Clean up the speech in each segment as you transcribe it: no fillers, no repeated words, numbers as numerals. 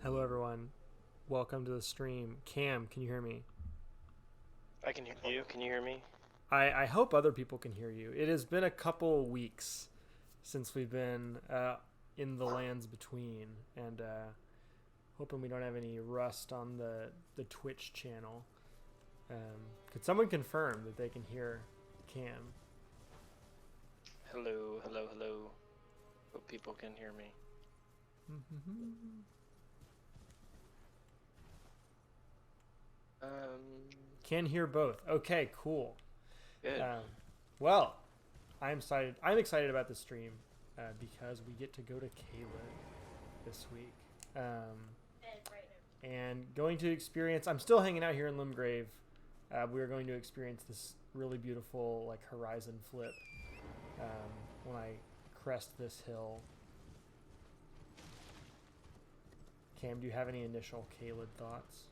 Hello, everyone. Welcome to the stream. Cam, can you hear me? I can hear you. Can you hear me? I hope other people can hear you. It has been a couple weeks since we've been in the lands between, and hoping we don't have any rust on the Twitch channel. Could someone confirm that they can hear Cam? Hello, hello, hello. Hope people can hear me. Can hear both. Okay, cool. Good. Well, I'm excited. I'm excited about the stream because we get to go to Caelid this week, and going to experience. I'm still hanging out here in Limgrave. We're going to experience this really beautiful like horizon flip when I crest this hill. Cam, do you have any initial Caelid thoughts?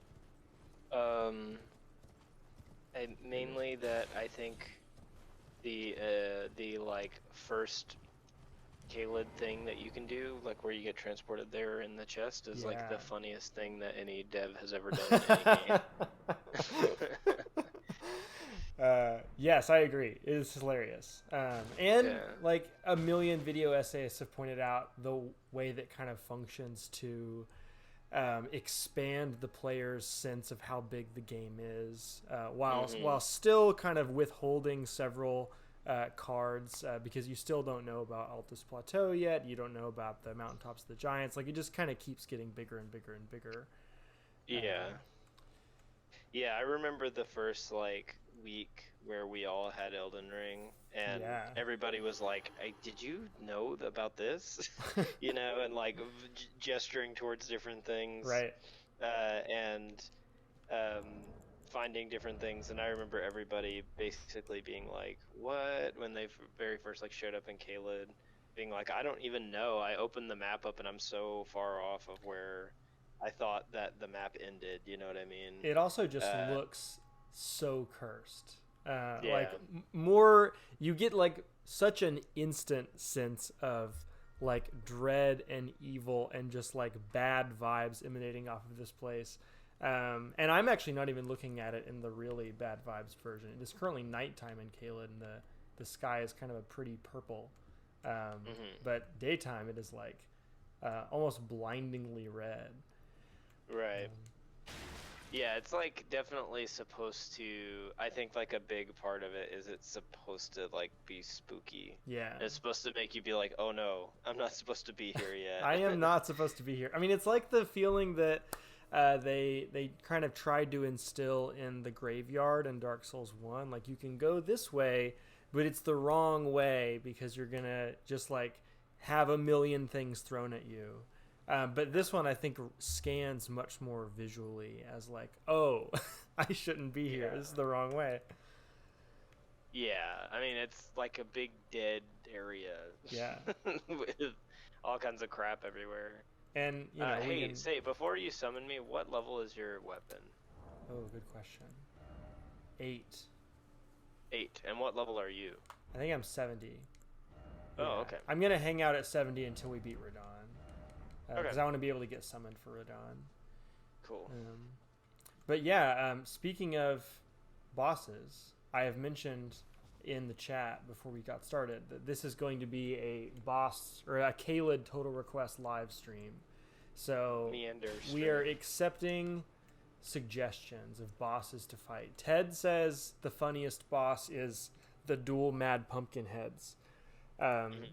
Mainly that I think the like first Caelid thing that you can do, like where you get transported there in the chest, is like the funniest thing that any dev has ever done in any game. Yes, I agree. It is hilarious. And like a million video essayists have pointed out the way that kind of functions to expand the player's sense of how big the game is, while still kind of withholding several cards because you still don't know about Altus Plateau yet. You don't know about the mountaintops of the giants. Like it just kind of keeps getting bigger and bigger and bigger. Yeah, I remember the first like week where we all had Elden Ring, and everybody was like, "Did you know about this?" You know, and like gesturing towards different things, right? And finding different things. And I remember everybody basically being like, "What?" when they very first like showed up in Caelid, being like, "I don't even know. I opened the map up and I'm so far off of where I thought that the map ended." You know what I mean? It also just looks so cursed. Yeah. Like more, you get like such an instant sense of like dread and evil and just like bad vibes emanating off of this place. And I'm actually not even looking at it in the really bad vibes version. It is currently nighttime in Caelid, and the sky is kind of a pretty purple. But daytime, it is like almost blindingly red. Right. Yeah, it's like definitely supposed to, I think like a big part of it is it's supposed to like be spooky. Yeah. It's supposed to make you be like, "Oh no, I'm not supposed to be here yet." I am not supposed to be here. I mean, it's like the feeling that they kind of tried to instill in the graveyard in Dark Souls 1. Like you can go this way, but it's the wrong way because you're going to just like have a million things thrown at you. But this one, I think, scans much more visually as like, oh, I shouldn't be here. This is the wrong way. Yeah, I mean, it's like a big dead area. Yeah. With all kinds of crap everywhere. And, you know, hey, say, before you summon me, what level is your weapon? Oh, good question. 8. 8. And what level are you? I think I'm 70. Oh, okay. I'm going to hang out at 70 until we beat Radon. Because I want to be able to get summoned for Radon. Cool. But yeah, speaking of bosses, I have mentioned in the chat before we got started that this is going to be a boss or a Caelid Total Request live stream. So we are accepting suggestions of bosses to fight. Ted says the funniest boss is the dual Mad Pumpkin heads.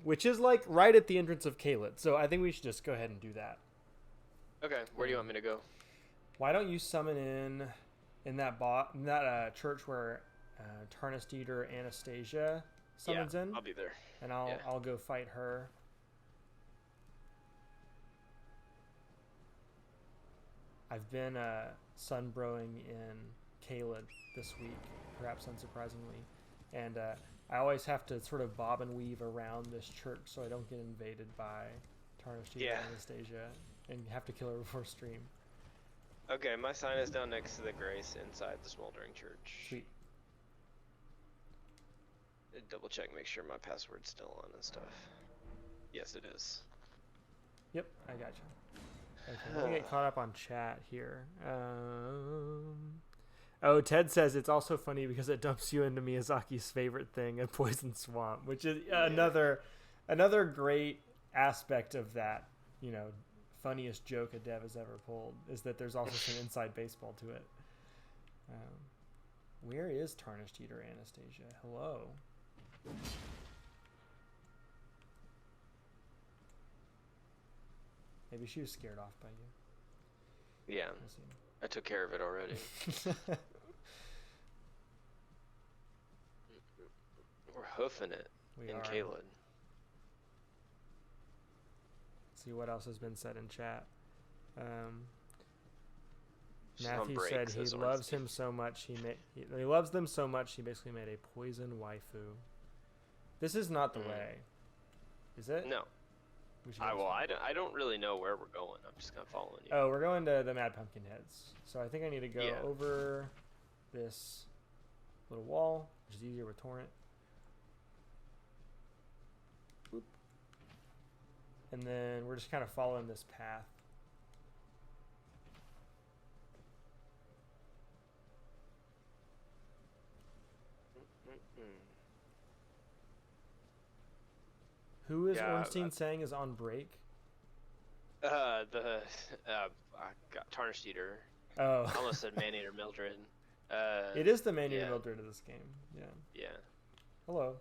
Which is like right at the entrance of Caelid. So I think we should just go ahead and do that. Okay, where do you want me to go? Why don't you summon in that church where Tarnished Eater Anastasia summons in? I'll be there. And I'll go fight her. I've been sunbrowing in Caelid this week, perhaps unsurprisingly, and I always have to sort of bob and weave around this church so I don't get invaded by Tarnished Eater Anastasia and have to kill her before stream. Okay, my sign is down next to the Grace inside the Smoldering Church. Sweet. Double check, make sure my password's still on and stuff. Yes, it is. Yep, I gotcha. Okay, let me get caught up on chat here. Oh, Ted says it's also funny because it dumps you into Miyazaki's favorite thing, a poison swamp, which is another great aspect of that, funniest joke a dev has ever pulled, is that there's also some inside baseball to it. Where is Tarnished Eater Anastasia? Hello. Maybe she was scared off by you. Yeah, I took care of it already. We're hoofing it in Caelid. See what else has been said in chat. Matthew said he loves him so much he loves them so much he basically made a poison waifu. This is not the way, is it? No. I don't really know where we're going. I'm just kind of following you. Oh, we're going to the Mad Pumpkin Heads. So I think I need to go over this little wall, which is easier with Torrent. Boop. And then we're just kind of following this path. Who is Ornstein saying is on break? I got Tarnished Eater. Oh. I almost said Man-Eater Mildred. It is the Man-Eater Mildred of this game. Yeah. Yeah. Hello.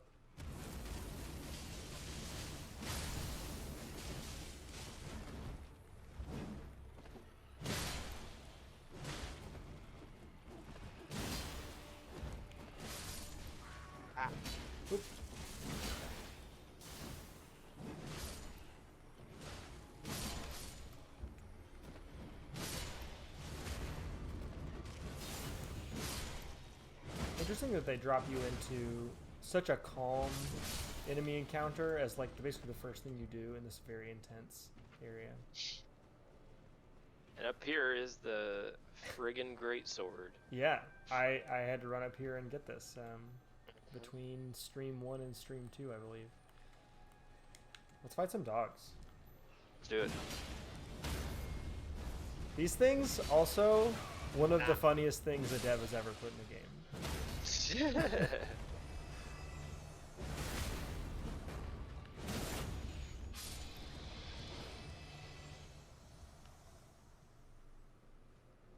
Oops. Interesting that they drop you into such a calm enemy encounter as like basically the first thing you do in this very intense area. And up here is the friggin' greatsword. Yeah, I had to run up here and get this between stream 1 and stream 2, I believe. Let's fight some dogs. Let's do it. These things also one of the funniest things a dev has ever put in a game.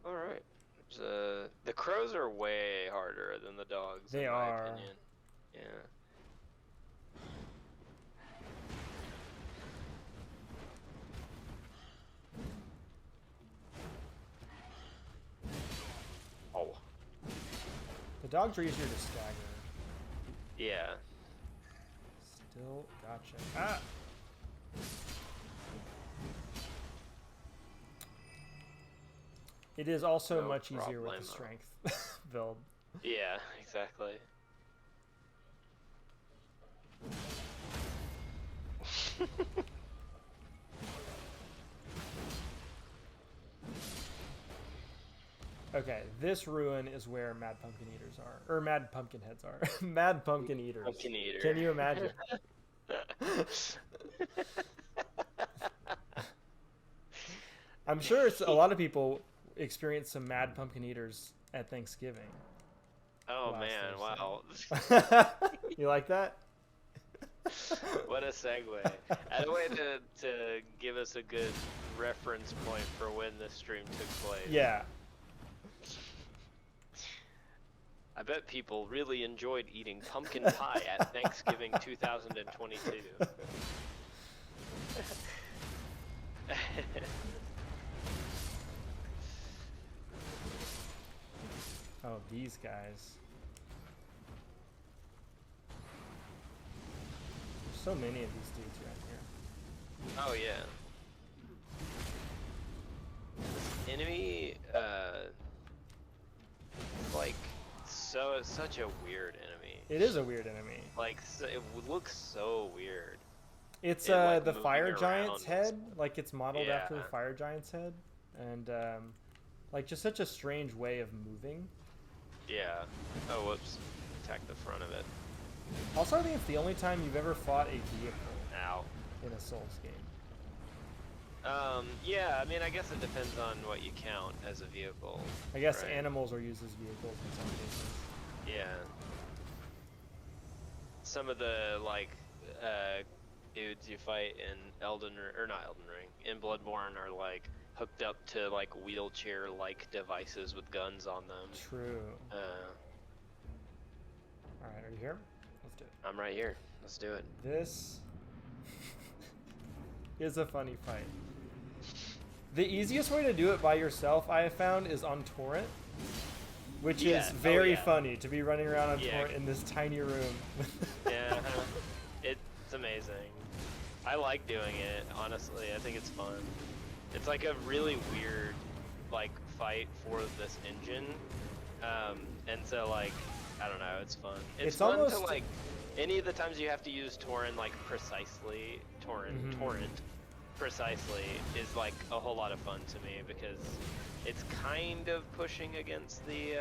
All right. The crows are way harder than the dogs. They in are. My opinion. Yeah. Oh. The dogs are easier to stagger. Yeah. Still gotcha. Ah! It is also much easier with the strength build. Yeah, exactly. Okay, this ruin is where Mad Pumpkin Eaters are. Or Mad Pumpkin Heads are. Mad Pumpkin Eaters. Pumpkin Eater. Can you imagine? I'm sure a lot of people experience some Mad Pumpkin Eaters at Thanksgiving. Oh man, wow. You like that? What a segue. And a way to give us a good reference point for when this stream took place. Yeah. I bet people really enjoyed eating pumpkin pie at Thanksgiving 2022. Oh, these guys. There's so many of these dudes around here. Oh yeah. This enemy, like, such a weird enemy. It is a weird enemy. Like, it looks so weird. It's like, the fire giant's around. head. Like, it's modeled after the fire giant's head, and like just such a strange way of moving. Yeah. Oh, whoops. Attack the front of it. Also, I think it's the only time you've ever fought a vehicle Ow. in a Souls game. Yeah, I mean, I guess it depends on what you count as a vehicle. I guess right? animals are used as vehicles in some cases. Yeah. Some of the, like, dudes you fight in Elden, or not Elden Ring, in Bloodborne are, like, hooked up to, like, wheelchair-like devices with guns on them. True. Uh, Alright, are you here? Let's do it. I'm right here. Let's do it. This is a funny fight. The easiest way to do it by yourself, I have found, is on torrent, which is very funny to be running around on torrent in this tiny room. Yeah, it's amazing. I like doing it, honestly. I think it's fun. It's like a really weird, like, fight for this engine. And so, like, I don't know, it's fun. It's fun almost... to, like, any of the times you have to use torrent, like, precisely, torrent precisely, is, like, a whole lot of fun to me, because it's kind of pushing against the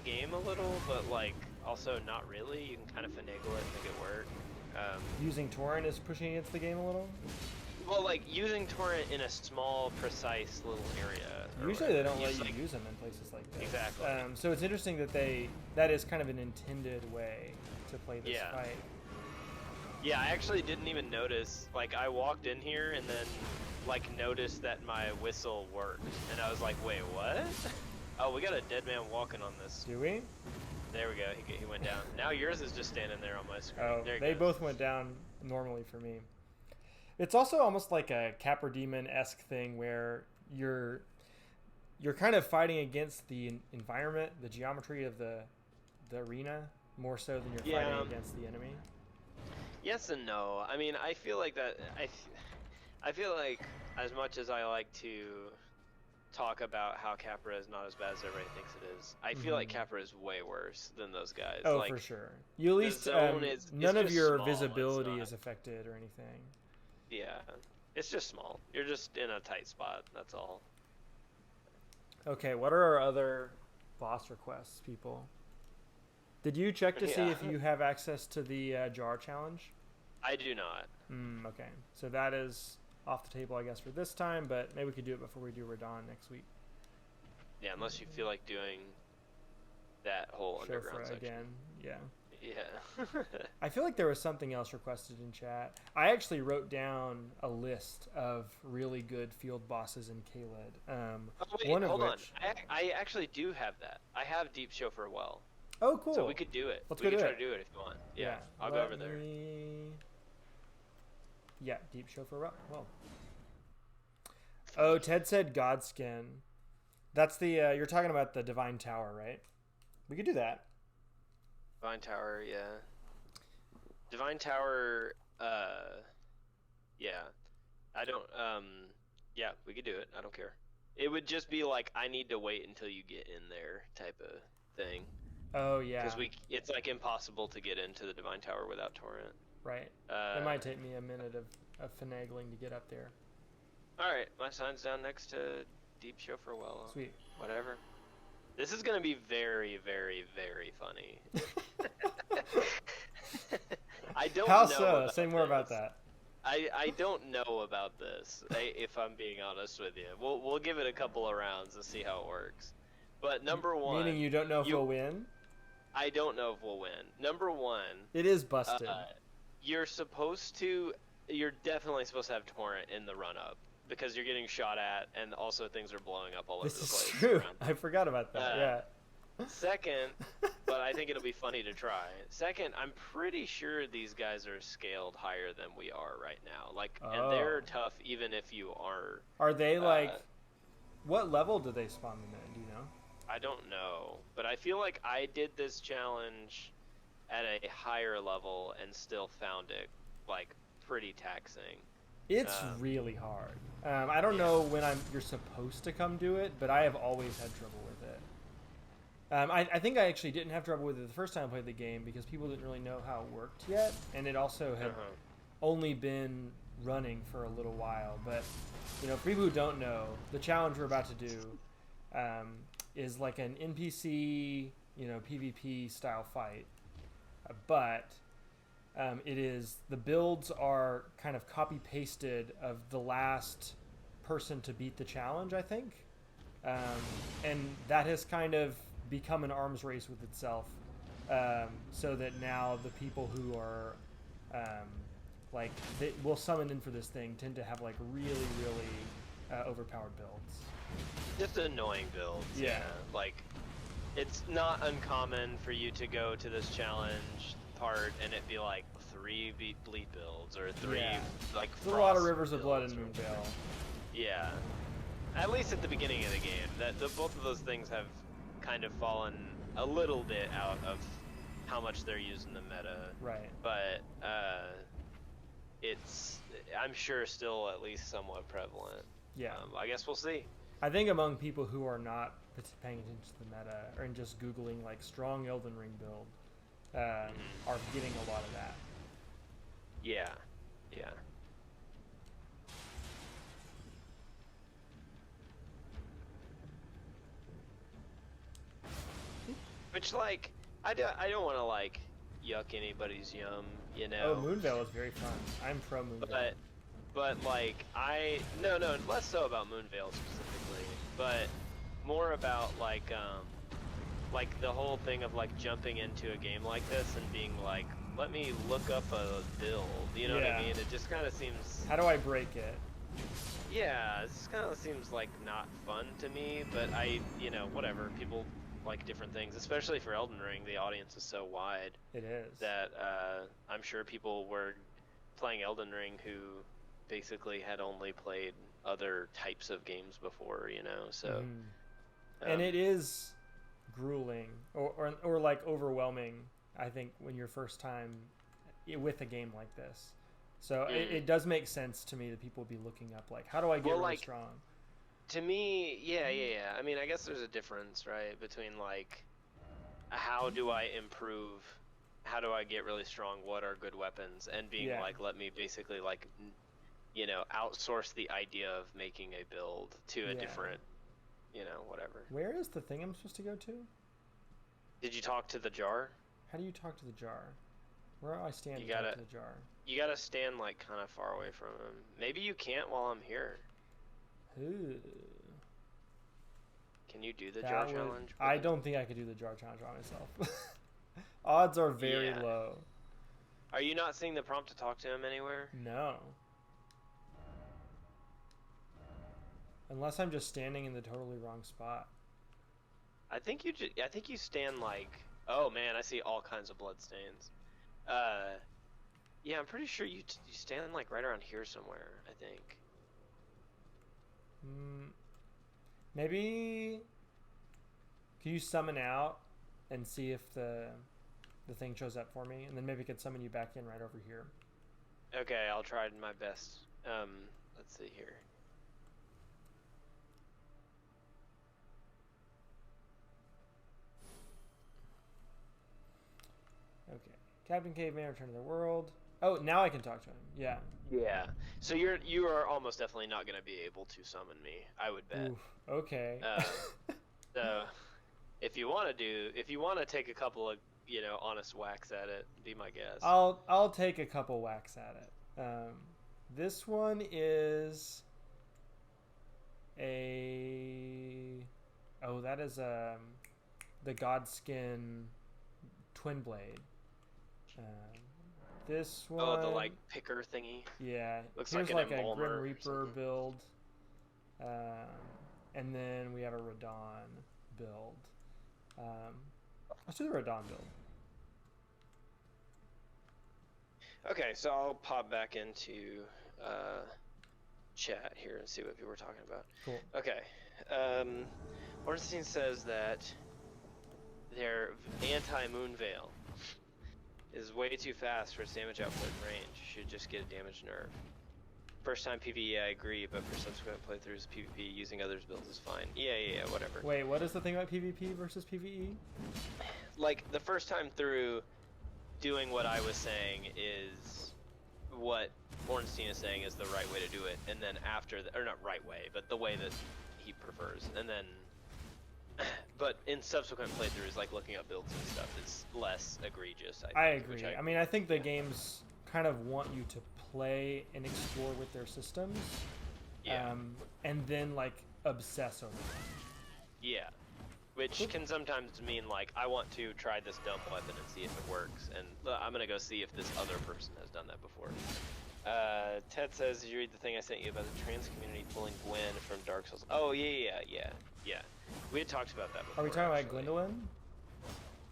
game a little, but, like, also not really. You can kind of finagle it and make it work. Using torrent is pushing against the game a little? Well, like, using torrent in a small, precise little area. Usually they don't let you use them in places like this. Exactly. So it's interesting that that is kind of an intended way to play this fight. Yeah, I actually didn't even notice. Like, I walked in here and then, like, noticed that my whistle worked. And I was like, wait, what? Oh, we got a dead man walking on this. Do we? There we go. He went down. Now yours is just standing there on my screen. Oh, they both went down normally for me. It's also almost like a Capra Demon-esque thing where you're kind of fighting against the environment, the geometry of the arena, more so than you're fighting against the enemy. Yes and no. I mean, I feel like that. I feel like, as much as I like to talk about how Capra is not as bad as everybody thinks it is, I feel like Capra is way worse than those guys. Oh, like, for sure. You at least none of your visibility is affected or anything. Yeah, it's just small. You're just in a tight spot. That's all. Okay, what are our other boss requests, people? Did you check to see if you have access to the jar challenge? I do not. Okay, so that is off the table, I guess, for this time, but maybe we could do it before we do Radon next week. Yeah, unless you feel like doing that whole underground section again. Yeah. Yeah. I feel like there was something else requested in chat. I actually wrote down a list of really good field bosses in Caelid. Hold on. I actually do have that. I have Deep Chauffeur Well. Oh, cool. So we could do it. Let's we go could do try it. to do it if you want. Yeah, I'll go over there. Yeah, Deep Chauffeur Well. Oh, Ted said Godskin. That's the, you're talking about the Divine Tower, right? We could do that. Divine Tower, yeah. Divine Tower, yeah. I don't, yeah, we could do it. I don't care. It would just be like, I need to wait until you get in there type of thing. Oh, yeah. Because it's like impossible to get into the Divine Tower without torrent. Right. It might take me a minute of finagling to get up there. Alright, my sign's down next to Deep Chauffeur Well. Sweet. Whatever. This is going to be very, very, very funny. I don't know. How so? Say more about that. I don't know about this, if I'm being honest with you. We'll give it a couple of rounds and see how it works. But number one... Meaning you don't know if we'll win? I don't know if we'll win. Number one... It is busted. You're definitely supposed to have torrent in the run-up, because you're getting shot at, and also things are blowing up all over the place. This is true. I forgot about that, yeah. Second, but I think it'll be funny to try. Second, I'm pretty sure these guys are scaled higher than we are right now. Like, and they're tough even if you are... Are they, like... What level do they spawn them in, do you know? I don't know, but I feel like I did this challenge at a higher level and still found it, like, pretty taxing. It's really hard. I don't know when you're supposed to come do it, but I have always had trouble with it. I think I actually didn't have trouble with it the first time I played the game because people didn't really know how it worked yet, and it also had only been running for a little while. But, you know, for people who don't know, the challenge we're about to do is like an NPC, you know, PvP style fight, but It is the builds are kind of copy pasted of the last person to beat the challenge, I think, and that has kind of become an arms race with itself. So that now the people who are like they will summon in for this thing tend to have like really overpowered builds. Just annoying builds. Yeah. Like, it's not uncommon for you to go to this challenge part and it be like 3 bleed builds or 3 like. There's a lot of Rivers of Blood in Moonvale. Yeah. At least at the beginning of the game, both of those things have kind of fallen a little bit out of how much they're using the meta. Right. But it's, I'm sure, still at least somewhat prevalent. Yeah. I guess we'll see. I think among people who are not paying attention to the meta or just Googling like strong Elden Ring build are getting a lot of that. Yeah. Yeah. Which, like, I don't want to, like, yuck anybody's yum, you know? Oh, Moonvale is very fun. I'm pro Moonvale. But like, no, less so about Moonvale specifically, but more about, like the whole thing of, like, jumping into a game like this and being like, let me look up a build, you know what I mean? It just kind of seems... How do I break it? Yeah, it just kind of seems like not fun to me, but you know, whatever, people like different things, especially for Elden Ring. The audience is so wide. It is. That I'm sure people were playing Elden Ring who basically had only played other types of games before, you know, so... And it is grueling, or like overwhelming, I think, when your first time with a game like this. So it does make sense to me that people would be looking up, like, how do I get really strong? To me, yeah. I mean, I guess there's a difference, right, between, like, how do I improve, how do I get really strong, what are good weapons, and being like, let me basically, like, you know, outsource the idea of making a build to a different, you know, whatever. Where is the thing I'm supposed to go to? Did you talk to the jar? How do you talk to the jar? Where do I stand to talk to the jar? You gotta stand, like, kind of far away from him. Maybe you can't while I'm here. Ooh. Can you do the jar challenge? I don't think I could do the jar challenge by myself. Odds are very low. Are you not seeing the prompt to talk to him anywhere? No. Unless I'm just standing in the totally wrong spot. I think you stand like... Oh man, I see all kinds of blood stains. Yeah, I'm pretty sure you stand like right around here somewhere, I think. Maybe... Can you summon out and see if the thing shows up for me? And then maybe I could summon you back in right over here. Okay, I'll try my best. Let's see here. Okay. Captain Caveman, return to the world. Oh, now I can talk to him. Yeah. Yeah. So you are almost definitely not going to be able to summon me, I would bet. Oof, okay. So if you want to take a couple of, you know, honest whacks at it, be my guest. I'll take a couple whacks at it. This one is that is the Godskin Twin Blade. This one... Oh, the, like, picker thingy? Yeah. Looks Here's like a Grim Reaper build. And then we have a Radon build. Let's do the Radon build. Okay, so I'll pop back into chat here and see what people were talking about. Cool. Okay. Ornstein says that their anti-Moonveil is way too fast for its damage output and range. Should just get a damage nerf. First time PvE, I agree, but for subsequent playthroughs, PvP using others' builds is fine. Yeah, whatever. Wait, what is the thing about PvP versus PvE? Like, the first time through, doing what I was saying is what Ornstein is saying is the right way to do it, and then after, or not right way, but the way that he prefers, and then, but in subsequent playthroughs, like looking up builds and stuff is less egregious. I agree. I mean, I think the games kind of want you to play and explore with their systems, and then like obsess over them. Yeah, which can sometimes mean like I want to try this dumb weapon and see if it works, and I'm gonna go see if this other person has done that before. Ted says, did you read the thing I sent you about the trans community pulling Gwen from Dark Souls? Oh yeah. We had talked about that before. Are we talking about Gwendolyn?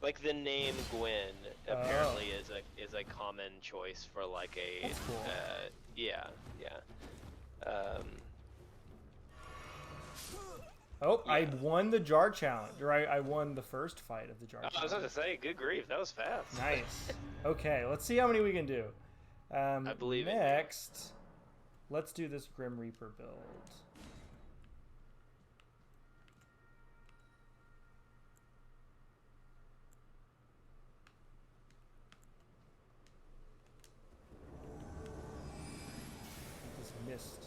Like the name Gwen apparently is a common choice for like a. That's cool. Yeah. Oh, yeah. I won the jar challenge, or I won the first fight of the jar challenge. I was about to say, good grief, that was fast. Nice. Okay, let's see how many we can do. I believe next, let's do this Grim Reaper build. Just missed.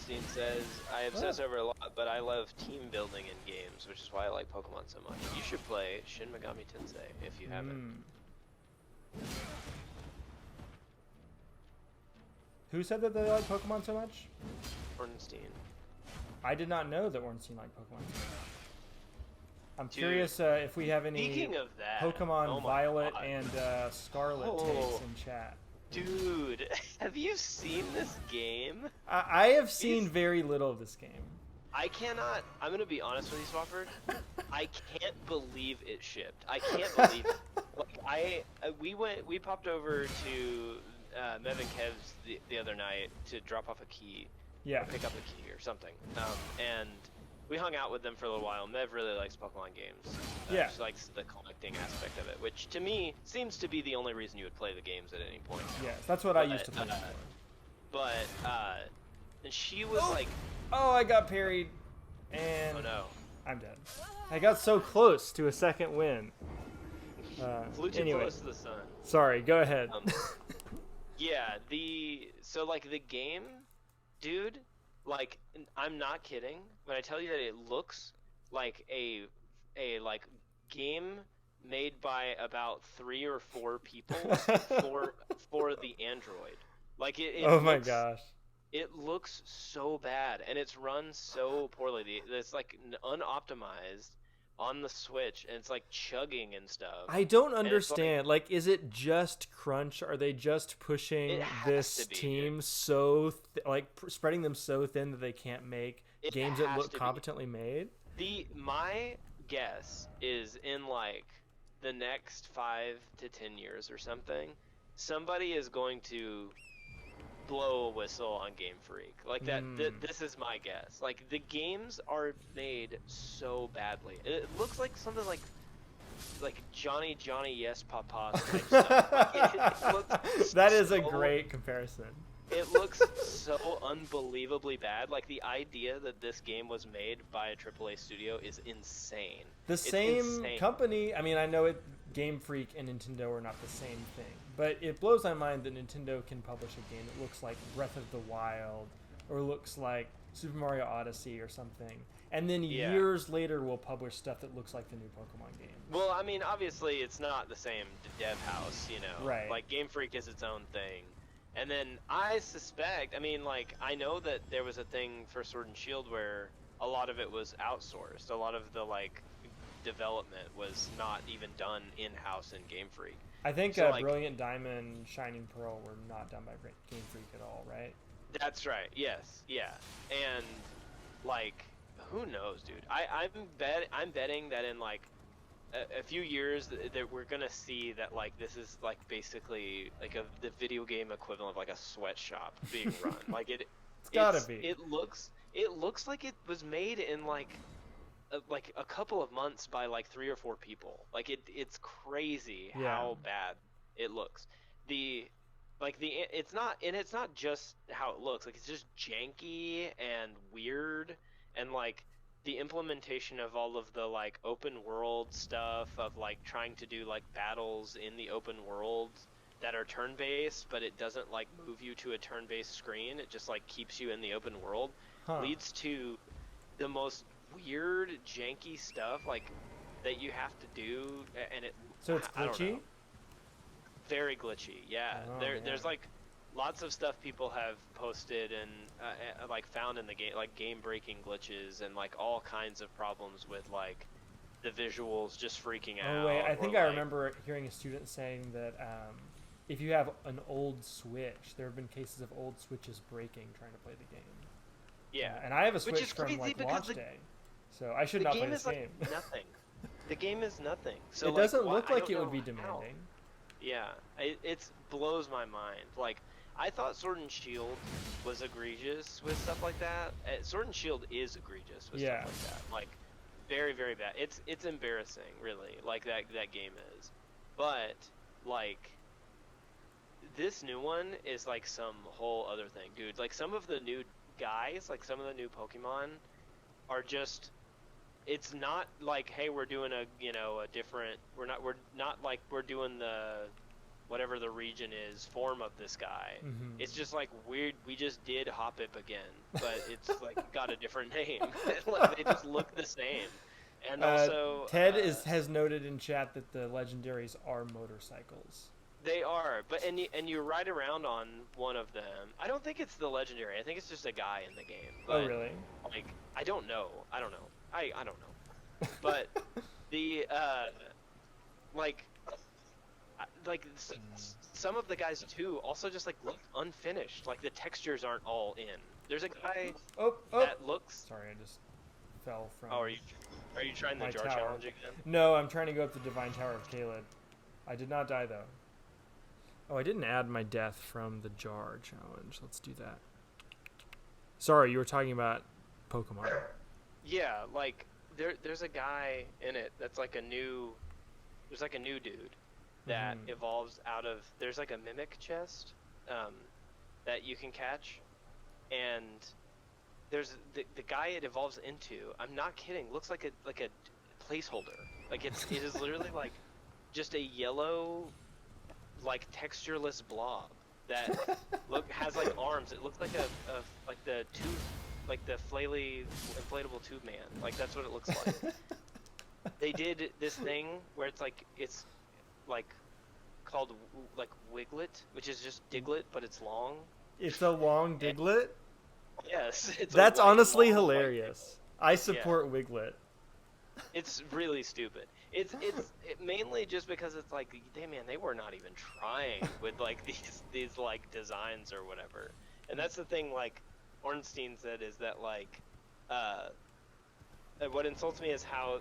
Stein says, I obsess over a lot, but I love team building in games, which is why I like Pokemon so much. You should play Shin Megami Tensei if you haven't. Who said that they like Pokemon so much? Ornstein. I did not know that Ornstein liked Pokemon so much. I'm curious if we have any of that, Pokemon Violet and Scarlet takes in chat. Dude, have you seen this game? I have seen very little of this game. I cannot. I'm gonna be honest with you, Swafford. I can't believe it shipped. I can't believe it. Like we popped over to Mev and Kev's the other night to drop off a key. Yeah. Or pick up a key or something. And we hung out with them for a little while. Mev really likes Pokemon games. Yeah. She likes the collecting aspect of it, which to me seems to be the only reason you would play the games at any point. Yes, that's what I used to play for. But and she was like, "Oh, I got parried, and oh no, I'm dead. I got so close to a second win." Flew too close to the sun. Sorry, go ahead. Yeah, so like the game, dude, like I'm not kidding when I tell you that it looks like a like game made by about 3 or 4 people for the Android. Like it oh my gosh. It looks so bad, and it's run so poorly. It's like unoptimized on the Switch, and it's like chugging and stuff. I don't understand. Like, is it just crunch? Are they just pushing this team so spreading them so thin that they can't make games that look competently made? My guess is in like the next 5 to 10 years or something, somebody is going to blow a whistle on Game Freak. Like that. This is my guess. Like the games are made so badly. It looks like something like Johnny Yes Papa type stuff. That is a great comparison. It looks so unbelievably bad. Like the idea that this game was made by a AAA studio is insane. The same company. I mean, I know Game Freak and Nintendo are not the same thing, but it blows my mind that Nintendo can publish a game that looks like Breath of the Wild or looks like Super Mario Odyssey or something, and then years later will publish stuff that looks like the new Pokemon game. Well, I mean, obviously it's not the same dev house, you know. Right. Like Game Freak is its own thing. And then I suspect, I mean, like, I know that there was a thing for Sword and Shield where a lot of it was outsourced. A lot of the, like, development was not even done in-house in Game Freak. I think Brilliant Diamond, Shining Pearl were not done by Game Freak at all, right? That's right, yes, yeah. And, like, who knows, dude? I'm betting that in, like, a few years that we're gonna see that like this is like basically like the video game equivalent of like a sweatshop being run. Like it's gotta be. It looks like it was made in like a couple of months by like 3 or 4 people. Like it's crazy how bad it looks. It's not just how it looks. Like it's just janky and weird, and like the implementation of all of the like open world stuff of like trying to do like battles in the open world that are turn-based, but it doesn't like move you to a turn-based screen. It just like keeps you in the open world. Leads to the most weird, janky stuff like that you have to do, and it. So it's glitchy. Very glitchy, yeah. There's like lots of stuff people have posted and like found in the game, like game-breaking glitches and like all kinds of problems with like the visuals just freaking out. Oh wait, I think I remember hearing a student saying that if you have an old Switch, there have been cases of old Switches breaking trying to play the game. Yeah, and I have a Switch from like launch day, so I should not play this game. Like nothing. The game is nothing. So it doesn't look like it would be demanding. How. Yeah, it blows my mind. Like, I thought Sword and Shield was egregious with stuff like that. Sword and Shield is egregious with stuff like that. Like, very, very bad. It's embarrassing, really. Like that game is. But like, this new one is like some whole other thing, dude. Like some of the new guys, like some of the new Pokemon, are just. It's not like, hey, we're doing a different. We're not like we're doing the whatever the region is form of this guy. Mm-hmm. It's just like weird. We just did Hoppip again, but it's like got a different name. Like they just look the same. And also, Ted has noted in chat that the legendaries are motorcycles. They are, but and you ride around on one of them. I don't think it's the legendary. I think it's just a guy in the game. But, oh really? Like I don't know. I don't know. But the some of the guys too also just like look unfinished. Like the textures aren't all in. There's a guy that looks. Sorry, I just fell from. Oh, are you trying the jar challenge again? No, I'm trying to go up the Divine Tower of Caelid. I did not die though. Oh, I didn't add my death from the jar challenge. Let's do that. Sorry, you were talking about Pokemon. Yeah, like there's a guy in it that's like a new dude that evolves out of, there's like a mimic chest that you can catch, and there's the guy it evolves into, I'm not kidding, looks like a placeholder. Like it is literally like just a yellow like textureless blob that has like arms. It looks like a like the tooth, like the flaily inflatable tube man. Like that's what it looks like. They did this thing where it's like called like Wiglet, which is just Diglett, but it's long. It's a long Diglett? Yes. That's honestly hilarious. I support Wiglet. It's really stupid. It's mainly just because it's like, damn man, they were not even trying with like these like designs or whatever. And that's the thing, like Ornstein said, is that like what insults me is how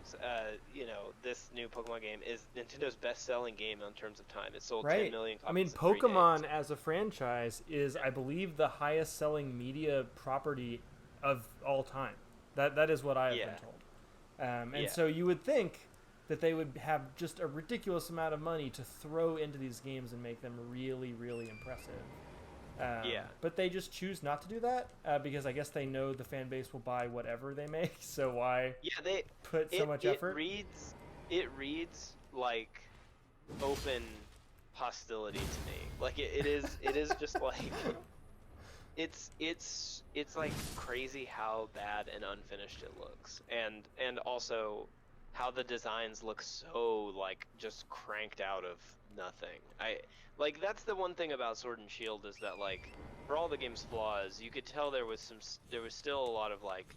this new Pokemon game is Nintendo's best-selling game in terms of time. It sold 10 million copies. I mean, Pokemon as a franchise is, I believe, the highest-selling media property of all time. That is what I have been told. So you would think that they would have just a ridiculous amount of money to throw into these games and make them really, really impressive. But they just choose not to do that because I guess they know the fan base will buy whatever they make. So why put so much effort? It reads like open hostility to me. Like it is just like it's like crazy how bad and unfinished it looks, and also how the designs look so like just cranked out of nothing. Like that's the one thing about Sword and Shield, is that like for all the game's flaws, you could tell there was still a lot of like,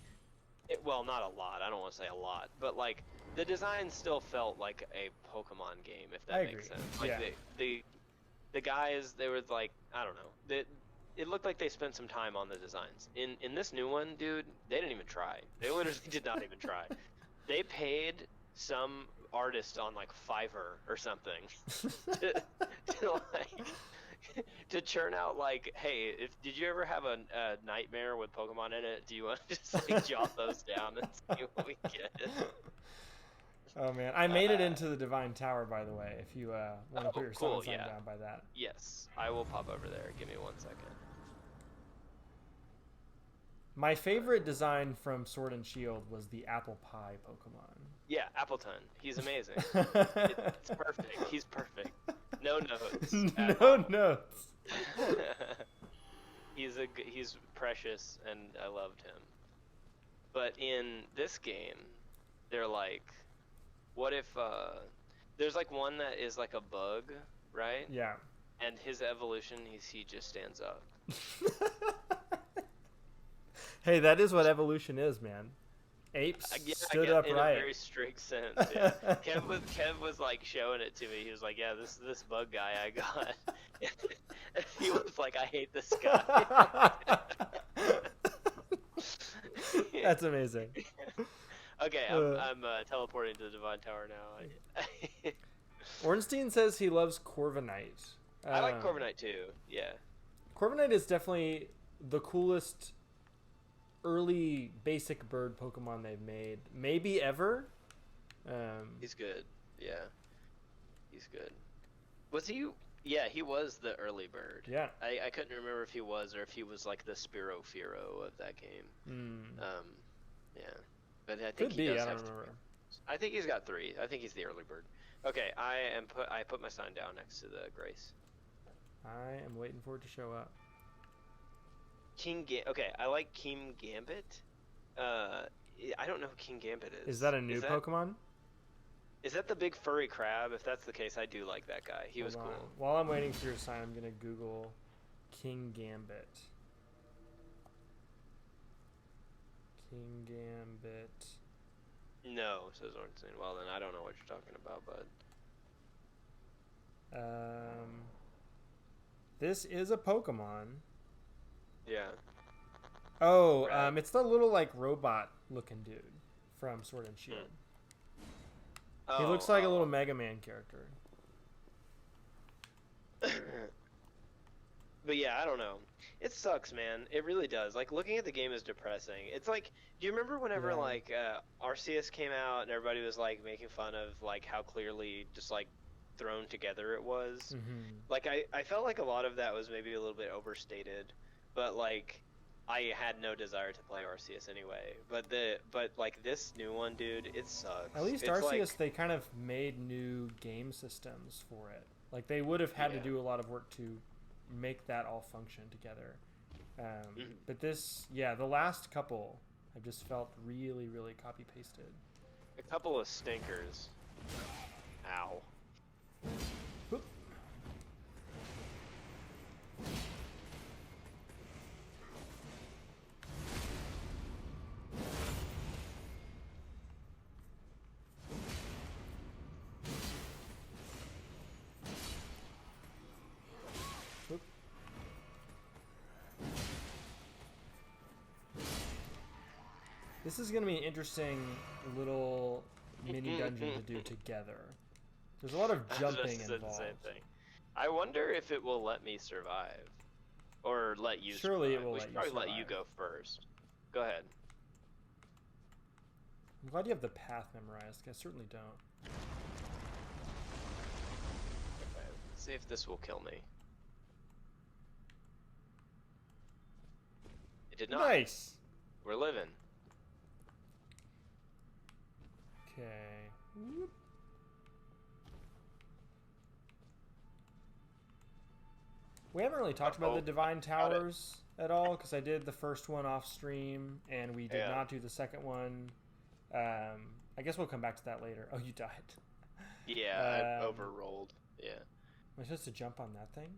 well, not a lot, I don't want to say a lot, but like the design still felt like a Pokemon game, if that makes sense. Like the guys, they were like, I don't know, it looked like they spent some time on the designs. In this new one, dude, they didn't even try. They literally did not even try. They paid some artist on like Fiverr or something to churn out like, hey, did you ever have a nightmare with Pokemon in it? Do you want to just like jot those down and see what we get? Oh man, I made it into the Divine Tower, by the way. If you want to put your sign down by that. Yes, I will pop over there. Give me 1 second. My favorite design from Sword and Shield was the apple pie Pokemon. Yeah, Appleton. He's amazing. It's perfect. He's perfect. No notes. No notes. He's precious, and I loved him. But in this game, they're like, what if there's like one that is like a bug, right? Yeah. And his evolution, he just stands up. Hey, that is what evolution is, man. Apes stood upright. In a very strict sense. Yeah. Kev was like showing it to me. He was like, "Yeah, this bug guy I got." He was like, "I hate this guy." That's amazing. Okay, I'm teleporting to the Divine Tower now. Ornstein says he loves Corviknight. I like Corviknight too. Yeah. Corviknight is definitely the coolest early basic bird Pokemon they've made, maybe ever. He's good. Yeah, he's good. Was he? Yeah, he was the early bird. Yeah. I couldn't remember if he was or if he was like the Spiro Firo of that game. Yeah, but I think Could be. Does I don't have remember. I think he's got 3. I think he's the early bird. Okay, I put my sign down next to the Grace. I am waiting for it to show up. Okay, I like King Gambit. I don't know who King Gambit is. Is that a new Pokemon? Is that the big furry crab? If that's the case, I do like that guy. He was cool. While I'm waiting for your sign, I'm gonna Google King Gambit. King Gambit. No, says Ornstein. Well, then I don't know what you're talking about, bud. This is a Pokemon. Yeah. Oh, right. It's the little like robot looking dude from Sword and Shield. He looks like a little Mega Man character. But yeah, I don't know. It sucks, man. It really does. Like, looking at the game is depressing. It's like, do you remember whenever like Arceus came out and everybody was like making fun of like how clearly just like thrown together it was? Mm-hmm. Like I felt like a lot of that was maybe a little bit overstated, but like I had no desire to play Arceus anyway. But like this new one, dude, it sucks. At least it's Arceus, like, they kind of made new game systems for it. Like they would have had to do a lot of work to make that all function together. But this, the last couple, I've just felt really, really copy pasted. A couple of stinkers. Ow. Whoop. This is going to be an interesting little mini dungeon to do together. There's a lot of jumping involved. The same thing. I wonder if it will let me survive. Or let you Surely survive. It will we let should you probably survive. let you go first. Go ahead. I'm glad you have the path memorized. I certainly don't. Okay, let's see if this will kill me. It did not. Nice! We're living. Okay. Whoop. We haven't really talked about the Divine Towers at all, because I did the first one off stream, and we did not do the second one. I guess we'll come back to that later. Oh, you died. Yeah, I overrolled. Yeah. Am I supposed to jump on that thing?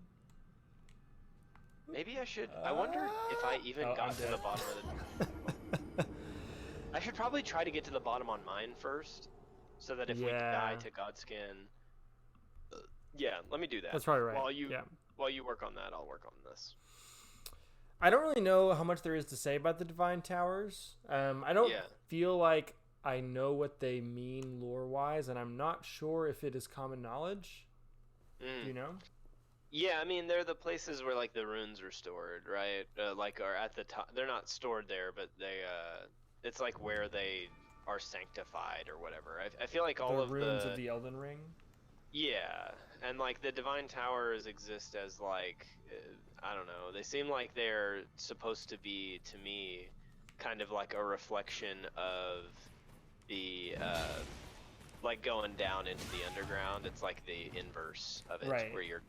Maybe I should. I wonder if I even got to the bottom of the... I should probably try to get to the bottom on mine first, so that if we die to Godskin... Yeah, let me do that. That's probably right. While you work on that, I'll work on this. I don't really know how much there is to say about the Divine Towers. I don't feel like I know what they mean lore-wise, and I'm not sure if it is common knowledge. You know? Yeah, I mean, they're the places where, like, the runes are stored, right? Are at the top. They're not stored there, but they, it's like where they are sanctified or whatever. I feel like all of the runes of the Elden Ring. Yeah, and like the Divine Towers exist as like I don't know. They seem like they're supposed to be, to me, kind of like a reflection of the like going down into the underground. It's like the inverse of it, Right. where you're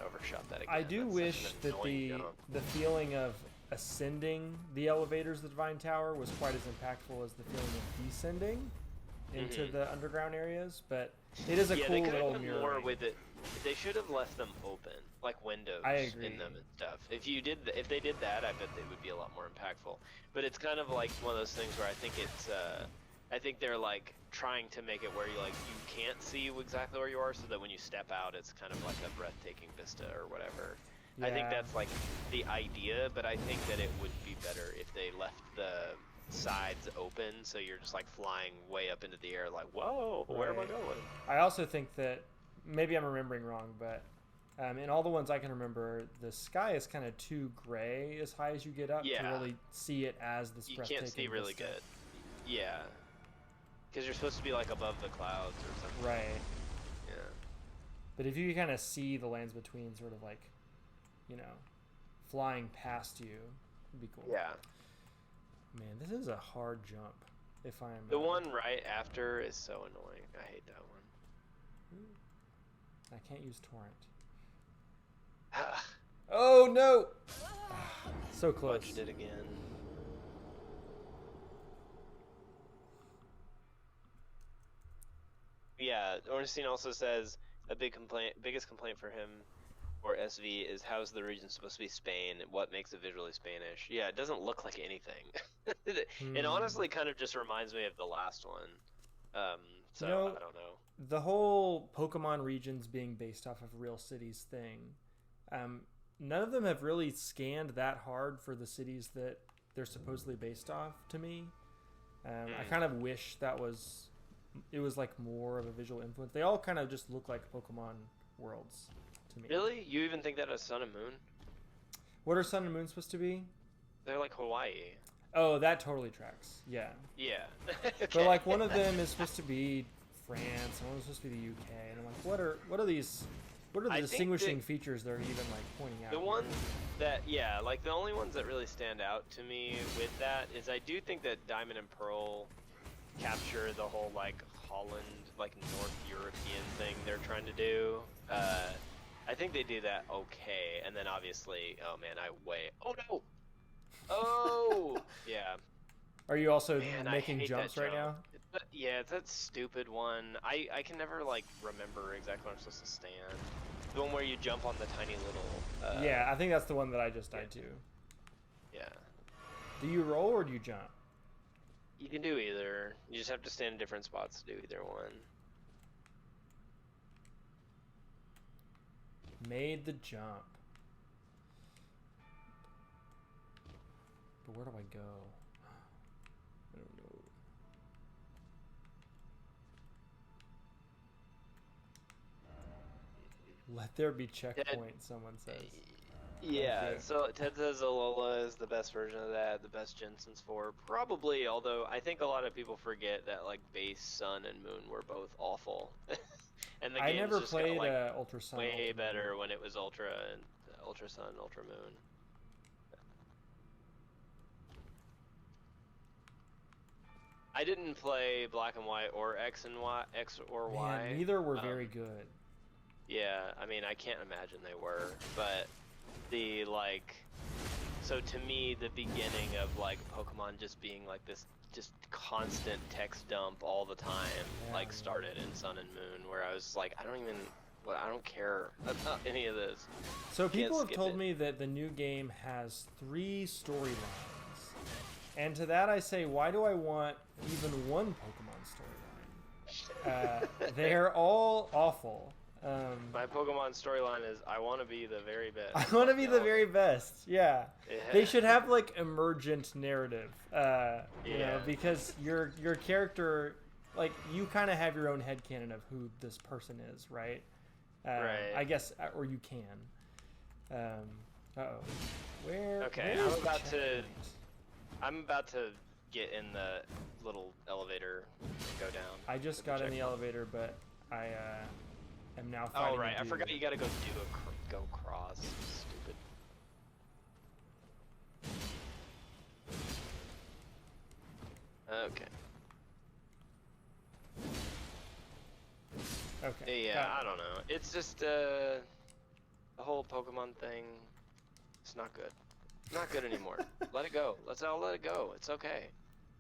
overshot that again. I do That's wish such an that annoying the jump. feeling of ascending the elevators of the Divine Tower was quite as impactful as the feeling of descending into the underground areas, but it is a Yeah, cool they could little have done mirror. more with it. They should have left them open, like windows I agree. in them and stuff. If they did that, I bet they would be a lot more impactful. But it's kind of like one of those things where I think I think they're like trying to make it where you can't see exactly where you are, so that when you step out, it's kind of like a breathtaking vista or whatever. Yeah. I think that's like the idea, but I think that it would be better if they left the sides open, so you're just like flying way up into the air, like, whoa, where am I Right. going? I also think that maybe I'm remembering wrong, but in all the ones I can remember, the sky is kind of too gray as high as you get up to Yeah. really see it as this You breathtaking can't see really vista. good. Yeah. Because you're supposed to be like above the clouds or something. Right. Yeah. But if you kind of see the lands between sort of like, flying past you, it'd be cool. Yeah. Man, this is a hard jump. If I'm The one right after is so annoying. I hate that one. I can't use torrent. Ah, Oh no! So close. fudged it again. Yeah, Ornstein also says a biggest complaint for him or SV is how's the region supposed to be Spain? What makes it visually Spanish? Yeah, it doesn't look like anything. It honestly kind of just reminds me of the last one. So I don't know. The whole Pokemon regions being based off of real cities thing, none of them have really scanned that hard for the cities that they're supposedly based off to me. I kind of wish it was like more of a visual influence. They all kind of just look like Pokemon worlds to me. Really? You even think that as Sun and Moon? What are Sun and Moon supposed to be? They're like Hawaii. Oh, that totally tracks. Yeah. Yeah. But like one of them is supposed to be France, and one is supposed to be the UK, and I'm like, what are the I think distinguishing that features they're even like pointing out? the here? ones that, yeah, like the only ones that really stand out to me with that is I do think that Diamond and Pearl capture the whole like Holland, like North European thing they're trying to do. I think they do that okay, and then obviously, oh man, oh no! Oh! Yeah. Are you also Man, making I hate jumps that right now? jump. Yeah, it's that stupid one. I can never like remember exactly where I'm supposed to stand. The one where you jump on the tiny little. Yeah, I think that's the one that I just died to. Yeah. Do you roll or do you jump? You can do either. You just have to stand in different spots to do either one. Made the jump. But where do I go? I don't know. Let there be checkpoint, someone says. Yeah, Okay. so Ted says Alola is the best version of that, the best Jensen's 4. Probably, although I think a lot of people forget that like base Sun and Moon were both awful. And the I games never just played got, like, Ultra Sun. way Ultra Moon. better when it was Ultra and Ultra Sun, Ultra Moon. I didn't play Black and White or X or Y. Man, neither were very good. Yeah, I mean, I can't imagine they were, but so to me, the beginning of like Pokemon just being like this just constant text dump all the time, like started in Sun and Moon, where I was like, I don't care about any of this. So people have skip told it. me that the new game has 3 storylines. And to that I say, why do I want even one Pokemon storyline? They're all awful. My Pokemon storyline is I want to be the very best. I want to be the very best. Yeah. Yeah. They should have like emergent narrative. You know, Yeah. because your character, like, you kind of have your own headcanon of who this person is, right? Right. I guess, or you can. Uh-oh. Okay, where's the I'm about to get in the little elevator and go down. I just to the got in the checkpoint. elevator, but I am now fighting Oh right, a I dude. forgot you gotta go go cross. Stupid. Okay. Yeah, I don't know. It's just the whole Pokemon thing. It's not good. Not good anymore. Let it go. Let's all let it go. It's okay.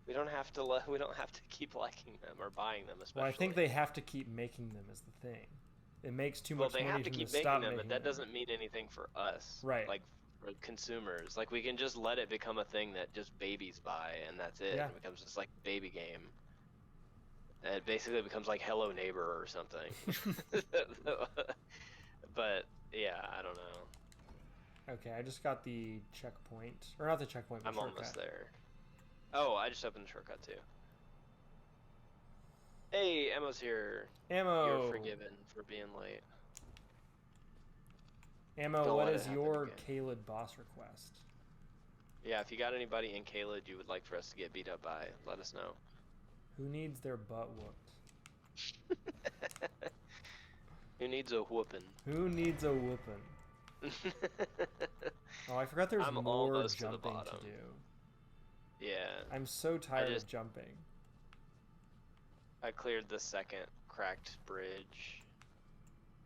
We don't have to we don't have to keep liking them or buying them, especially. Well, I think they have to keep making them is the thing. It makes too much money they have to from keep the making stop them, making but that them. doesn't mean anything for us. Right. Like for consumers. Like we can just let it become a thing that just babies buy and that's it. Yeah. It becomes just like a baby game. And it basically becomes like Hello Neighbor or something. But yeah, I don't know. Okay, I just got the checkpoint. Or not the checkpoint, but I'm shortcut. almost there. Oh, I just opened the shortcut too. Hey, Emmo's here. Ammo! You're forgiven for being late. Ammo, Don't what let it is happen your again. Caelid boss request? Yeah, if you got anybody in Caelid you would like for us to get beat up by, let us know. Who needs their butt whooped? Who needs a whooping? Who needs a whooping? Oh, I forgot there's I'm more almost to the jumping bottom. to do. Yeah. I'm so tired of jumping. I cleared the second cracked bridge,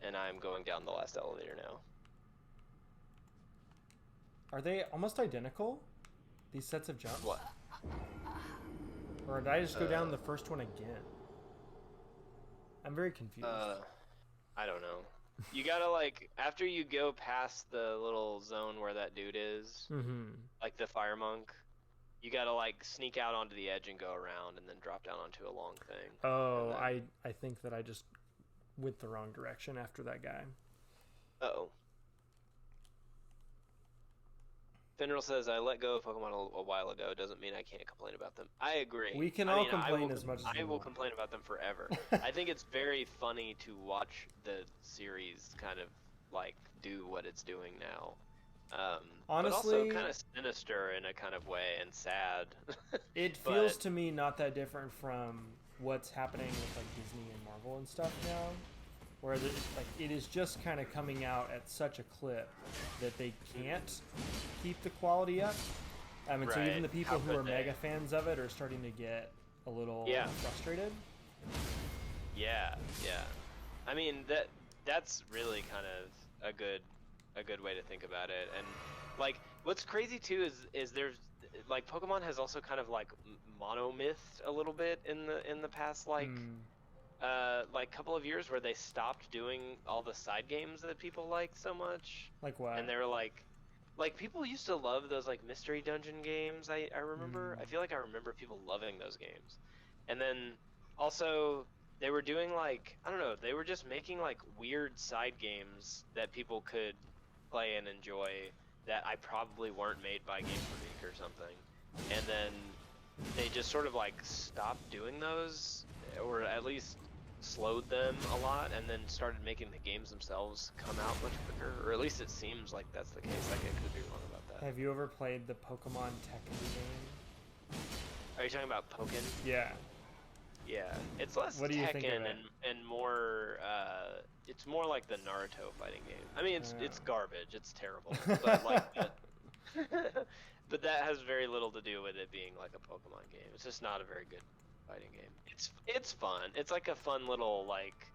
and I'm going down the last elevator now. Are they almost identical? These sets of jumps? What? Or did I just go down the first one again? I'm very confused. I don't know. You gotta, like, after you go past the little zone where that dude is, like the fire monk, you gotta, like, sneak out onto the edge and go around and then drop down onto a long thing. Oh, then... I think that I just went the wrong direction after that guy. Uh-oh. Finral says, I let go of Pokemon a while ago. Doesn't mean I can't complain about them. I agree. We can all complain as much as we I will want. complain about them forever. I think it's very funny to watch the series kind of, like, do what it's doing now. Honestly, but also kind of sinister in a kind of way and sad. It feels to me not that different from what's happening with, like, Disney and Marvel and stuff now. Where like it is just kind of coming out at such a clip that they can't keep the quality up. I mean, so even the people who are mega fans of it are starting to get a little frustrated. Yeah. I mean that's really kind of a good way to think about it. And like what's crazy too is there's like Pokemon has also kind of like monomythed a little bit in the past like couple of years where they stopped doing all the side games that people like so much. Like what? And they were like people used to love those like mystery dungeon games. I remember. I feel like I remember people loving those games. And then also they were doing like I don't know. They were just making like weird side games that people could play and enjoy that I probably weren't made by Game Freak or something. And then they just sort of like stopped doing those, or at least slowed them a lot, and then started making the games themselves come out much quicker, or at least it seems like that's the case. Like I could be wrong about that. Have you ever played the Pokemon Tekken game? Are you talking about Pokken? Yeah. Yeah, it's less Tekken and more. It's more like the Naruto fighting game. I mean, it's garbage. It's terrible, but like. But that has very little to do with it being like a Pokemon game. It's just not a very good fighting game. It's fun. It's like a fun little like.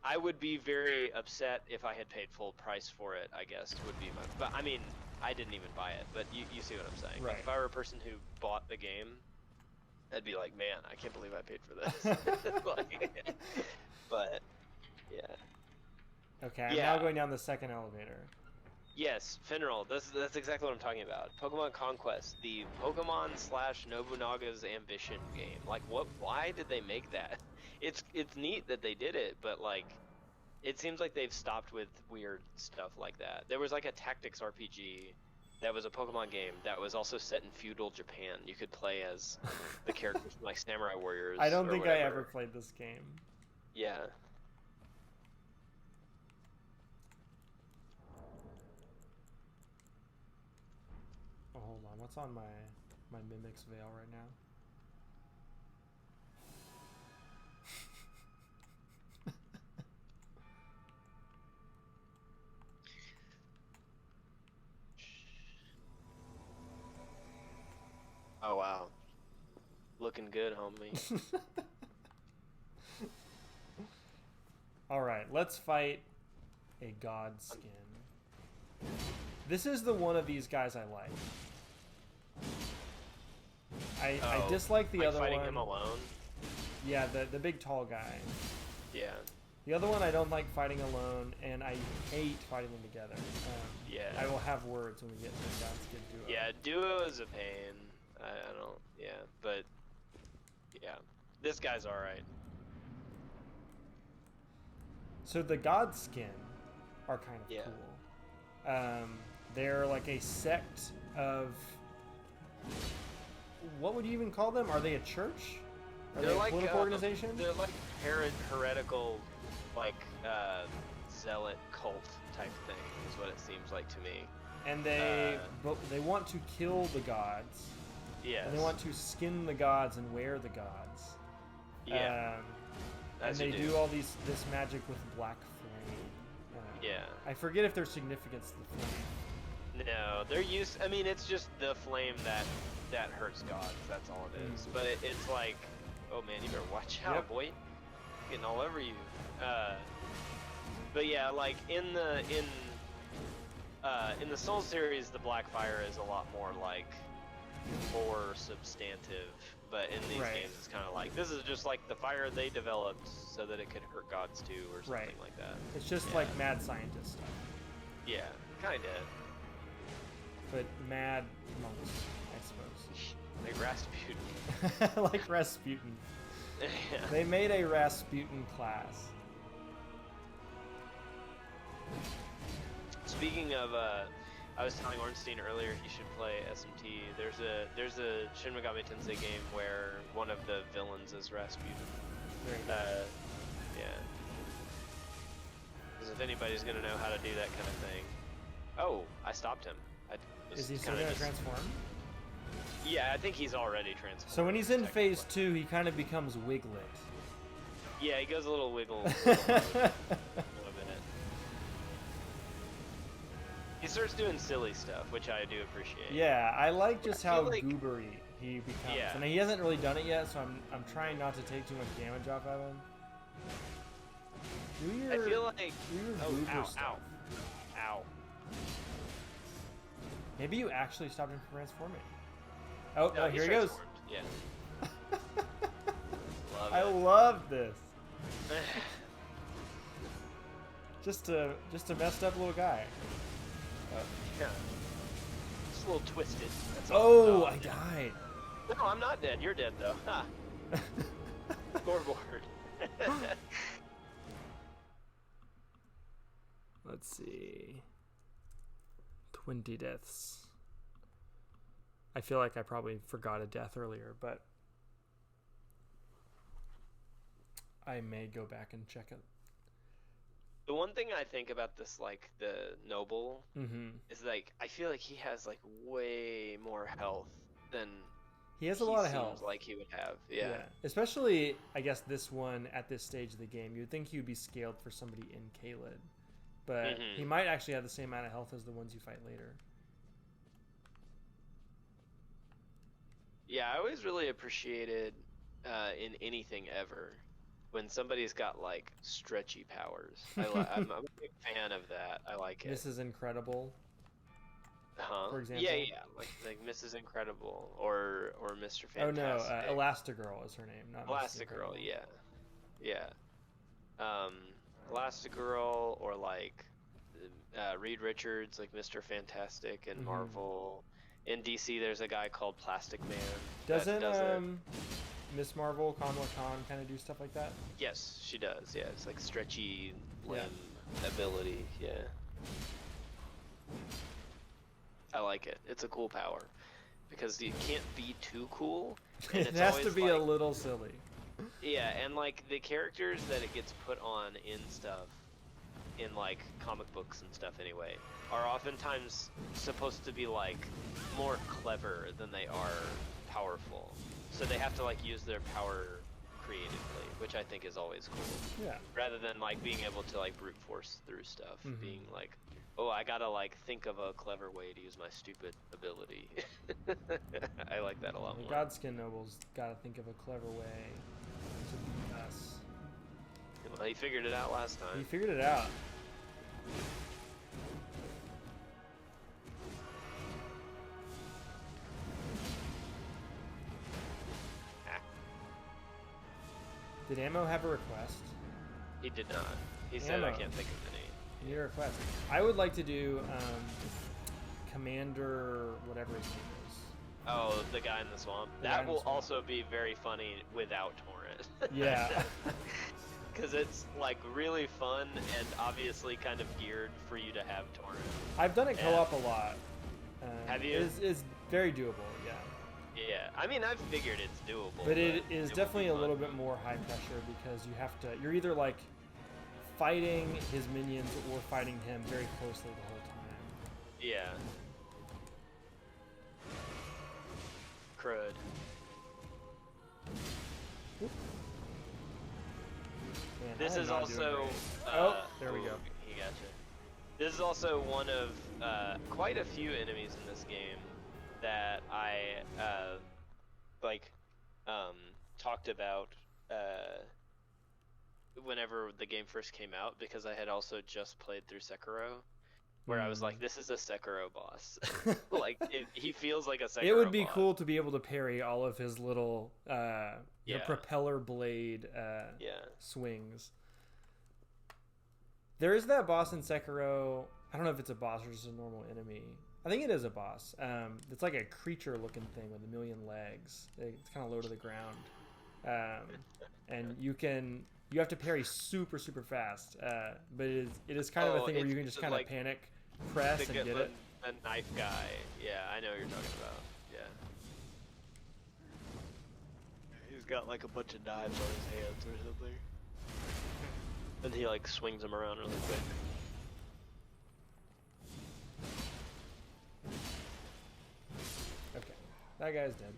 I would be very upset if I had paid full price for it. I guess would be my. But I mean, I didn't even buy it. But you see what I'm saying? Right. Like, if I were a person who bought the game, I'd be like, man, I can't believe I paid for this. Like, but yeah. Okay, I'm now going down the second elevator. Yes, Finral. That's exactly what I'm talking about. Pokemon Conquest, the Pokemon / Nobunaga's Ambition game. Like, what? Why did they make that? It's neat that they did it, but like, it seems like they've stopped with weird stuff like that. There was like a tactics RPG that was a Pokemon game that was also set in feudal Japan. You could play as the characters from like Samurai Warriors. I don't think I ever played this game. Yeah. Oh, hold on. What's on my Mimic's Veil right now? Oh wow. Looking good, homie. All right, let's fight a god skin. This is the one of these guys I like. I dislike the other fighting one. him alone. Yeah, the big tall guy. Yeah. The other one I don't like fighting alone, and I hate fighting them together. Yeah. I will have words when we get to the god skin duo. Yeah, duo is a pain. I don't. Yeah, but yeah, this guy's all right. So the god skin are kind of cool. They're like a sect of. What would you even call them? Are they a church? Are they a political organization? They're like heretical, like zealot cult type thing is what it seems like to me. And they want to kill the gods. Yes. And they want to skin the gods and wear the gods. Yeah. And they do all this magic with black flame. Yeah. I forget if there's significance to the flame. No, they're used. I mean, it's just the flame that hurts gods. That's all it is. But it's like, oh man, you better watch out, boy. Getting all over you. But yeah, like in the Soul series, the black fire is a lot more like more substantive. But in these games, it's kind of like, this is just like the fire they developed so that it could hurt gods too, or something like that. It's just like mad scientist stuff. Yeah, kind of. But mad monks, I suppose. Like Rasputin. Like Rasputin. Yeah. They made a Rasputin class. Speaking of, I was telling Ornstein earlier he should play SMT. There's a Shin Megami Tensei game where one of the villains is Rasputin. Yeah. Because if anybody's gonna know how to do that kind of thing. Oh, I stopped him. Is he still gonna transform? Yeah, I think he's already transformed. So when he's in phase 2, he kind of becomes Wiglet. Yeah, he goes a little wiggle. A little minute. He starts doing silly stuff, which I do appreciate. Yeah, I like just how goobery he becomes. Yeah. And he hasn't really done it yet, so I'm trying not to take too much damage off of him. I feel like ow. Ow. Maybe you actually stopped him from transforming. Oh, no, here he goes. Yeah. I love this. just a messed up little guy. Yeah. Just a little twisted. That's all. Oh, I died. No, I'm not dead. You're dead though. Ha. Scoreboard. Let's see. 20 deaths. I feel like I probably forgot a death earlier, but I may go back and check it. The one thing I think about this, like, the noble, is, like, I feel like he has, like, way more health than he has a lot of health. Like he would have, yeah. Especially, I guess, this one at this stage of the game. You would think he would be scaled for somebody in Caelid. But he might actually have the same amount of health as the ones you fight later. Yeah, I always really appreciated, in anything ever, when somebody's got, like, stretchy powers. I'm a big fan of that. I like it. This is incredible. For example. Yeah, like Mrs. Incredible or Mr. Fantastic. Oh no, Elastigirl is her name, not Elastigirl. Yeah. Elastigirl, or like Reed Richards, like Mr. Fantastic and Marvel. In DC, there's a guy called Plastic Man. Doesn't Miss Marvel, Kamala Khan, kind of do stuff like that? Yes, she does. Yeah, it's like stretchy limb ability. Yeah. I like it. It's a cool power because you can't be too cool. And It has to be a little silly. Yeah, and like the characters that it gets put on in stuff, in like comic books and stuff anyway, are oftentimes supposed to be like more clever than they are powerful. So they have to like use their power creatively, which I think is always cool. Yeah. Rather than like being able to like brute force through stuff, being like, oh, I gotta like think of a clever way to use my stupid ability. I like that a lot more. Godskin nobles gotta think of a clever way to beat us. Well, he figured it out last time. He figured it out. Did Ammo have a request? He did not. He said, I can't think of any. Need a request. I would like to do Commander, whatever his name is. Oh, the guy in the swamp. That will also be very funny without Torrent. Yeah. Because it's like really fun and obviously kind of geared for you to have Torrent. I've done it co-op a lot. Have you? It's very doable, yeah. Yeah, I mean, I've figured it's doable. But it is definitely a little bit more high pressure because you have to, you're either like fighting his minions or fighting him very closely the whole time. Yeah. Crud. Man, This is also... there we go. He got you. This is also one of quite a few enemies in this game that I talked about whenever the game first came out, because I had also just played through Sekiro, where I was like, this is a Sekiro boss. Like, he feels like a Sekiro boss. It would be cool to be able to parry all of his little the propeller blade swings. There is that boss in Sekiro. I don't know if it's a boss or just a normal enemy. I think it is a boss. It's like a creature-looking thing with a million legs. It's kind of low to the ground, and you have to parry super fast. But it is kind of a thing where you can just kind of like panic press and get it. A knife guy. Yeah, I know what you're talking about. Yeah. He's got like a bunch of knives on his hands or something. And he like swings them around really quick. Okay, that guy's dead.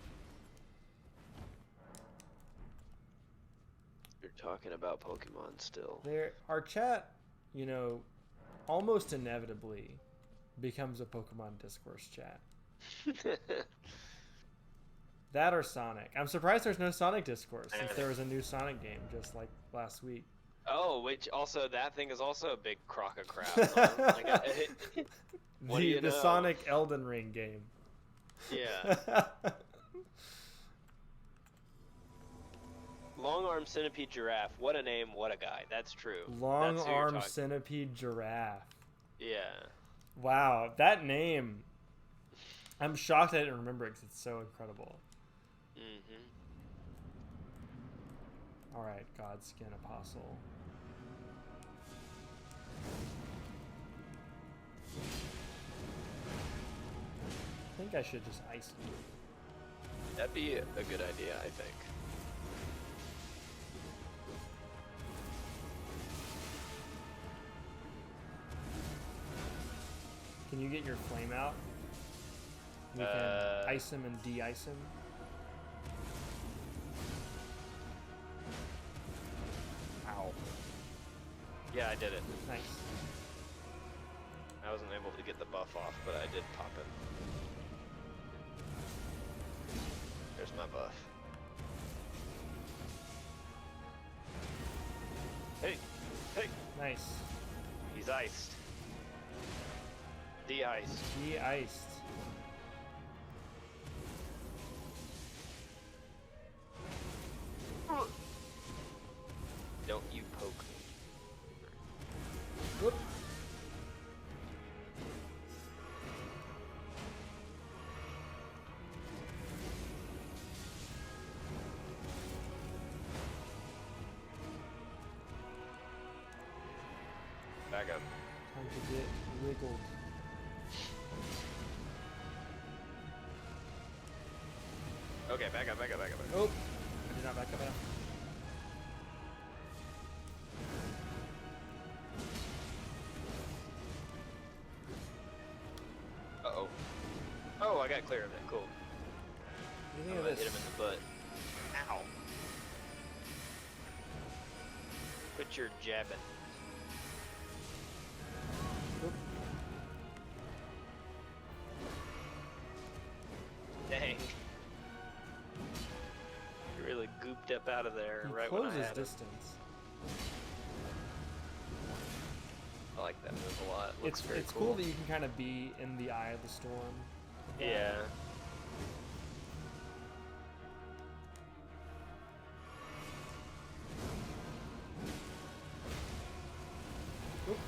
You're talking about Pokemon still. Our chat, almost inevitably becomes a Pokemon discourse chat. That or Sonic. I'm surprised there's no Sonic discourse since there was a new Sonic game just like last week. Oh, which also, that thing is also a big crock of crap. The Sonic Elden Ring game. Yeah. Long Arm Centipede Giraffe. What a name, what a guy. That's true. Long Arm Centipede Giraffe. Yeah. Wow, that name. I'm shocked I didn't remember it because it's so incredible. Mm-hmm. Alright, Godskin Apostle. I think I should just ice you. That'd be a good idea, I think. Can you get your flame out? We can ice him and de-ice him. Ow. Yeah, I did it. Nice. I wasn't able to get the buff off, but I did pop it. There's my buff. Hey! Hey! Nice. He's iced. De-iced. De-iced. Don't you poke me. Whoop. Back up. Time to get wiggled. Okay, back up, back up, back up, back up. Oh! I did not back up enough. Uh-oh. Oh, I got clear of it. Cool. What do you think I'm of gonna this? hit him in the butt. Ow. Quit your jabbing. Oop. Dang. You really gooped up out of there He right when I closes had him. distance. that move a lot. Looks very It's cool that you can kind of be in the eye of the storm. Yeah. Oop.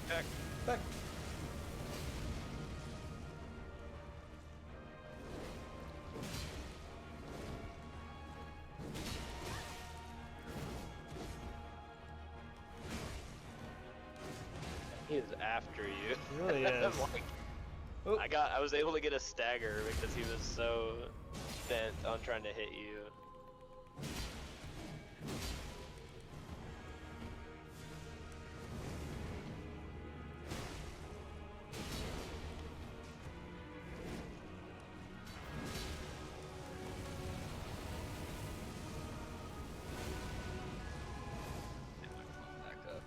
Back. Back. He is after you. He really is. I'm like, Oh. I was able to get a stagger because he was so bent on trying to hit you. Back up.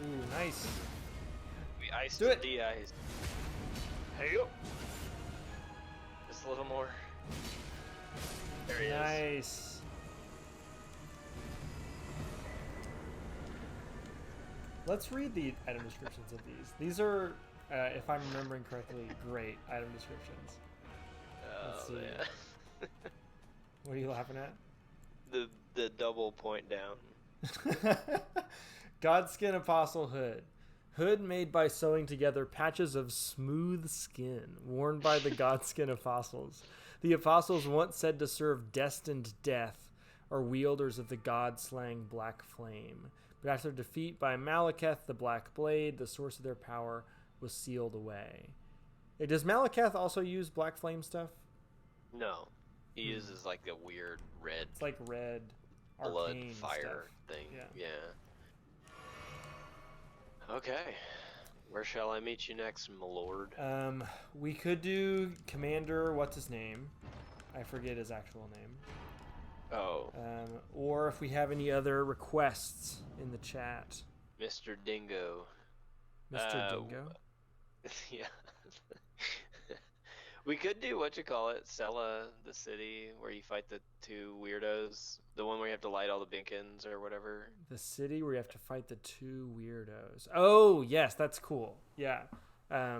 Ooh, nice. We iced Do and it. de-iced. Hey yo. Just a little more. There he is. Nice. Let's read the item descriptions of these. These are, if I'm remembering correctly, great item descriptions. Let's Oh see. yeah. What are you laughing at? The double point down. Godskin Apostle Hood. Hood made by sewing together patches of smooth skin worn by the Godskin Apostles. The Apostles, once said to serve destined death, are wielders of the god-slaying Black Flame. But after defeat by Malekith, the Black Blade, the source of their power was sealed away. Hey, does Malekith also use Black Flame stuff? No. He uses like a weird red It's like red blood arcane fire stuff. thing. Yeah. Okay. Where shall I meet you next, my lord? We could do Commander, what's his name? I forget his actual name. Oh, Or if we have any other requests in the chat. Mr. Dingo. Mr. Dingo? Yeah. We could do Sella, the city, where you fight the two weirdos. The one where you have to light all the beacons or whatever. The city where you have to fight the two weirdos. Oh, yes, that's cool. Yeah.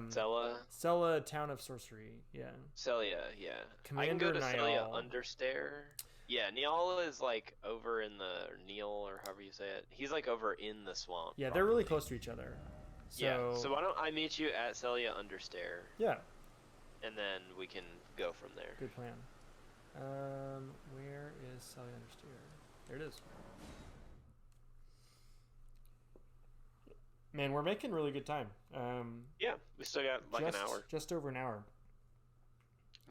Sella, Town of Sorcery. Yeah. Celia, yeah. I can Commander go to Celia Niall. Understair. Yeah, Niall is like over in the, or Neil, or however you say it. He's like over in the swamp. Yeah, they're really probably. close to each other. So, Yeah, so why don't I meet you at Celia Understair, yeah, and then we can go from there. good plan. Where is Sally Understeer? There it is. Man, we're making really good time. Yeah, we still got like an hour. Just over an hour.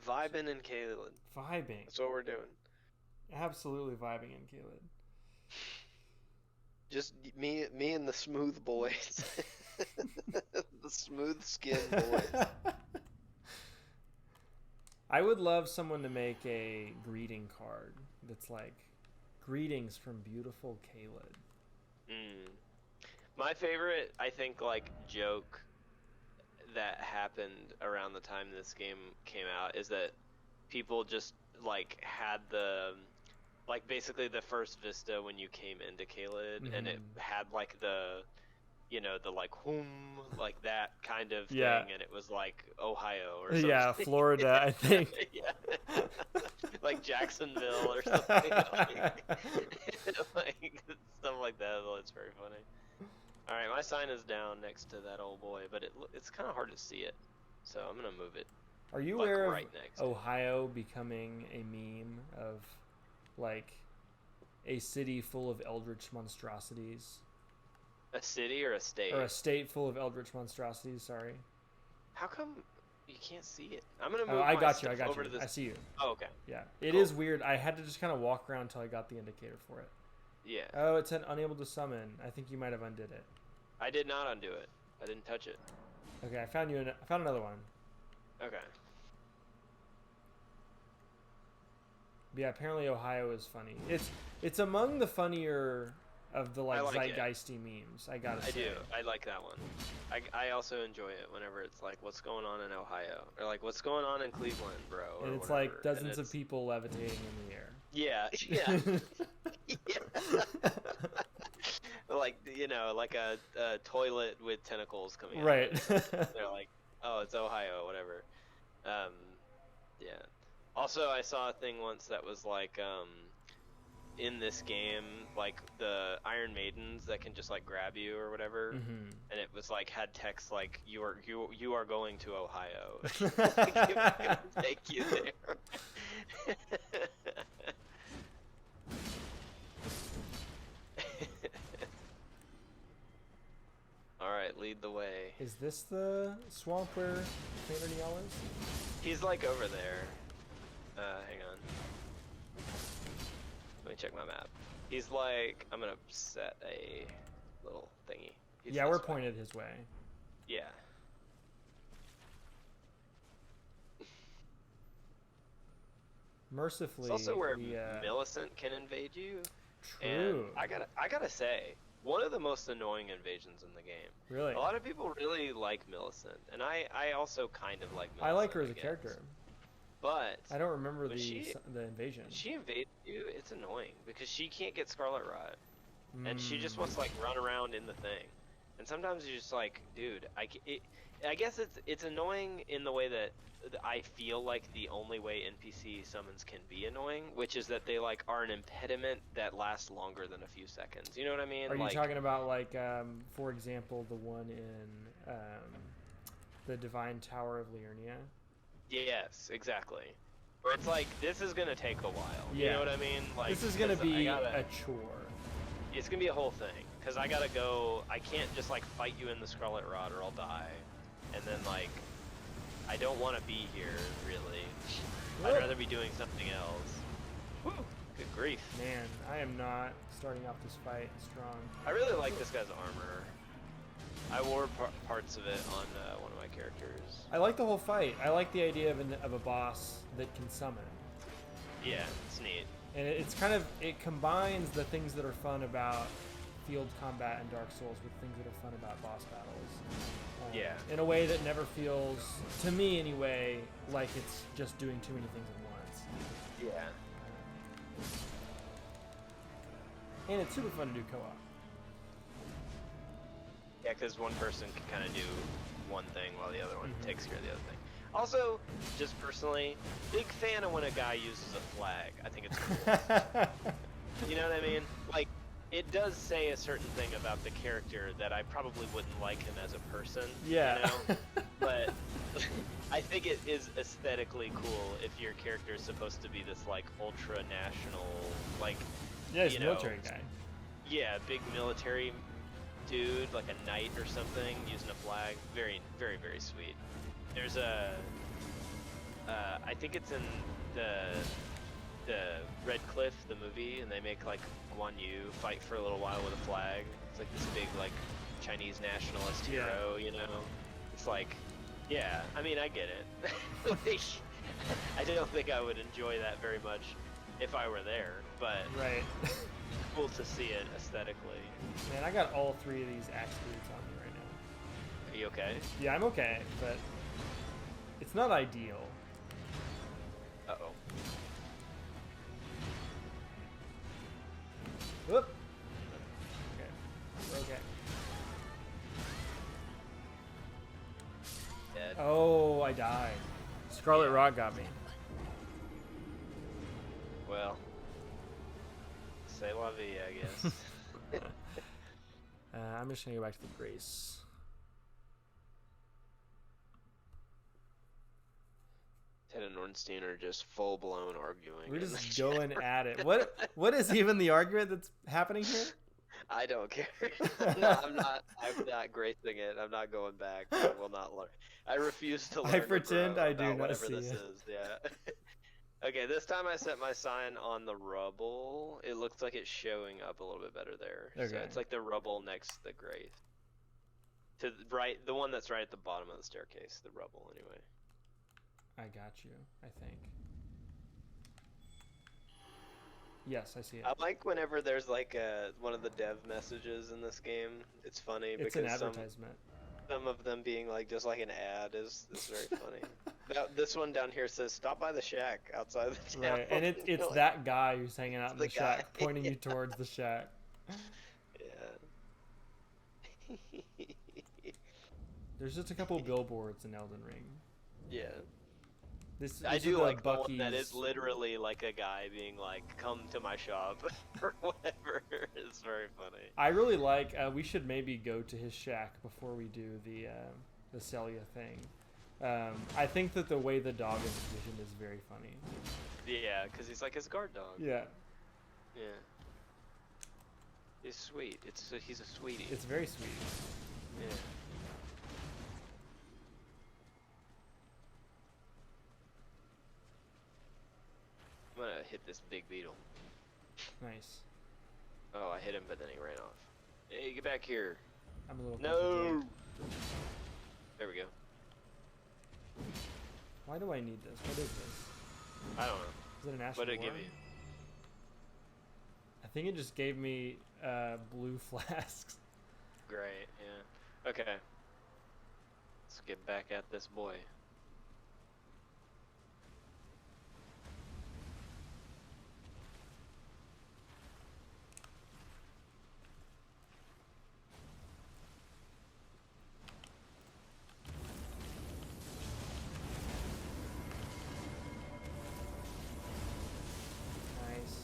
Vibing in Caelid. Vibing. That's what we're doing. Absolutely vibing in Caelid. Just me and the smooth boys. The smooth skin boys. I would love someone to make a greeting card that's like, greetings from beautiful Caelid. My favorite, I think, like, joke that happened around the time this game came out is that people just, like, had the, like, basically the first vista when you came into Caelid, and it had, like, the, you know, the, like, whoom, like, that kind of thing, and it was, like, Ohio or something. Yeah, Florida, I think. Yeah. Like Jacksonville or something. Like, like, stuff like that. It's very funny. Alright, my sign is down next to that old boy, but it's kind of hard to see it. So I'm going to move it. Are you like, aware right of next. Ohio becoming a meme of, like, a city full of eldritch monstrosities? A city or a state? Or a state full of eldritch monstrosities, sorry. How come you can't see it? I'm going to Oh, move I my got stuff you, I got over you. to this. I see you. Oh, okay. Yeah, it Cool. is weird. I had to just kind of walk around until I got the indicator for it. Yeah. Oh, it said unable to summon. I think you might have undid it. I did not undo it. I didn't touch it. Okay, I found another one. Okay. But yeah, apparently Ohio is funny. It's among the funnier of the like like it. zeitgeisty memes. I gotta say. I do. I like that one. I also enjoy it whenever it's like, what's going on in Ohio? Or like, what's going on in Cleveland, bro? Or And it's whatever. like dozens of people levitating in the air. Yeah, yeah. Yeah. like like a toilet with tentacles coming out. Right. Of it. They're like, oh, it's Ohio, whatever. Yeah. Also, I saw a thing once that was like, in this game, like the Iron Maidens that can just like grab you or whatever, and it was like had text like you are going to Ohio. Like, it was gonna take you there. All right, lead the way. Is this the swamp where Commander Niall is? He's like over there. Hang on. Let me check my map. He's like, I'm gonna set a little thingy. Yeah, we're pointed his way. Yeah. Mercifully, It's also where Millicent can invade you. True. And I gotta say, one of the most annoying invasions in the game. Really? A lot of people really like Millicent, and I also kind of like Millicent. I like her as a character. But I don't remember the invasion. She invades you, it's annoying because she can't get Scarlet Rot. And she just wants to like run around in the thing. And sometimes you're just like, dude, I guess it's annoying in the way that I feel like the only way NPC summons can be annoying, which is that they like are an impediment that lasts longer than a few seconds. You know what I mean? Are you talking about like, for example, the one in the Divine Tower of Liurnia? Yes, exactly. Where it's like, this is gonna take a while. Yeah. You know what I mean? Like, this is gonna be a chore. It's gonna be a whole thing, because I gotta go, I can't just like fight you in the Scarlet Rot or I'll die. And then like, I don't want to be here, really. I'd rather be doing something else. Woo! Good grief. Man, I am not starting off this fight strong. I really like this guy's armor. I wore parts of it on one of my characters. I like the whole fight. I like the idea of a boss that can summon. Yeah, it's neat. And it's kind of, it combines the things that are fun about field combat and Dark Souls with things that are fun about boss battles. Yeah. In a way that never feels, to me anyway, like it's just doing too many things at once. Yeah. And it's super fun to do co-op. Yeah, because one person can kind of do one thing while the other one takes care of the other thing. Also, just personally, big fan of when a guy uses a flag. I think it's cool. You know what I mean? Like, it does say a certain thing about the character that I probably wouldn't like him as a person. Yeah. You know? But I think it is aesthetically cool if your character is supposed to be this, like, ultra-national, like, yeah, he's a military guy. Yeah, big military dude, like a knight or something, using a flag. Very, very, very sweet. There's a, I think it's in the Red Cliff, the movie, and they make like Guan Yu fight for a little while with a flag. It's like this big like Chinese nationalist hero, you know? It's like, yeah, I mean, I get it. Like, I don't think I would enjoy that very much if I were there, but right. Cool to see it aesthetically. Man, I got all three of these axe boots on me right now. Are you okay? Yeah, I'm okay, but it's not ideal. Uh-oh. Whoop. Okay. We're okay. Dead. Oh, I died. Scarlet Rot got me. Well, c'est la vie, I guess. I'm just gonna go back to the Grace. Ted and Ornstein are just full-blown arguing. We're just going at it. What is even the argument that's happening here? I don't care. No, I'm not gracing it. I'm not going back. I will not learn. I refuse to learn. I pretend I do not whatever see this it. is. Yeah. Okay, this time I set my sign on the rubble. It looks like it's showing up a little bit better there. Okay. So it's like the rubble next to the grave. To the right, the one that's right at the bottom of the staircase. The rubble, anyway. I got you, I think. Yes, I see it. I like whenever there's like one of the dev messages in this game. It's funny It's because an advertisement. some of them being like just like an ad is very funny. Now, this one down here says stop by the shack outside the town. Right, and it's like, that guy who's hanging out in the the shack, guy. pointing you towards the shack. Yeah. There's just a couple billboards in Elden Ring. Yeah. I do like the one that Buc-ee's. is literally like a guy being like, "Come to my shop," or whatever. It's very funny. I really like. We should maybe go to his shack before we do the Celia thing. I think that the way the dog is positioned is very funny. Yeah, because he's like his guard dog. Yeah. Yeah. He's sweet. He's a sweetie. It's very sweet. Yeah. I'm gonna hit this big beetle. Nice. Oh, I hit him, but then he ran off. Hey, get back here. I'm a little No. There we go. Why do I need this? What is this? I don't know. Is it an Ashen What did it give Worm? you? I think it just gave me blue flasks. Great. Yeah. Okay. Let's get back at this boy. Nice.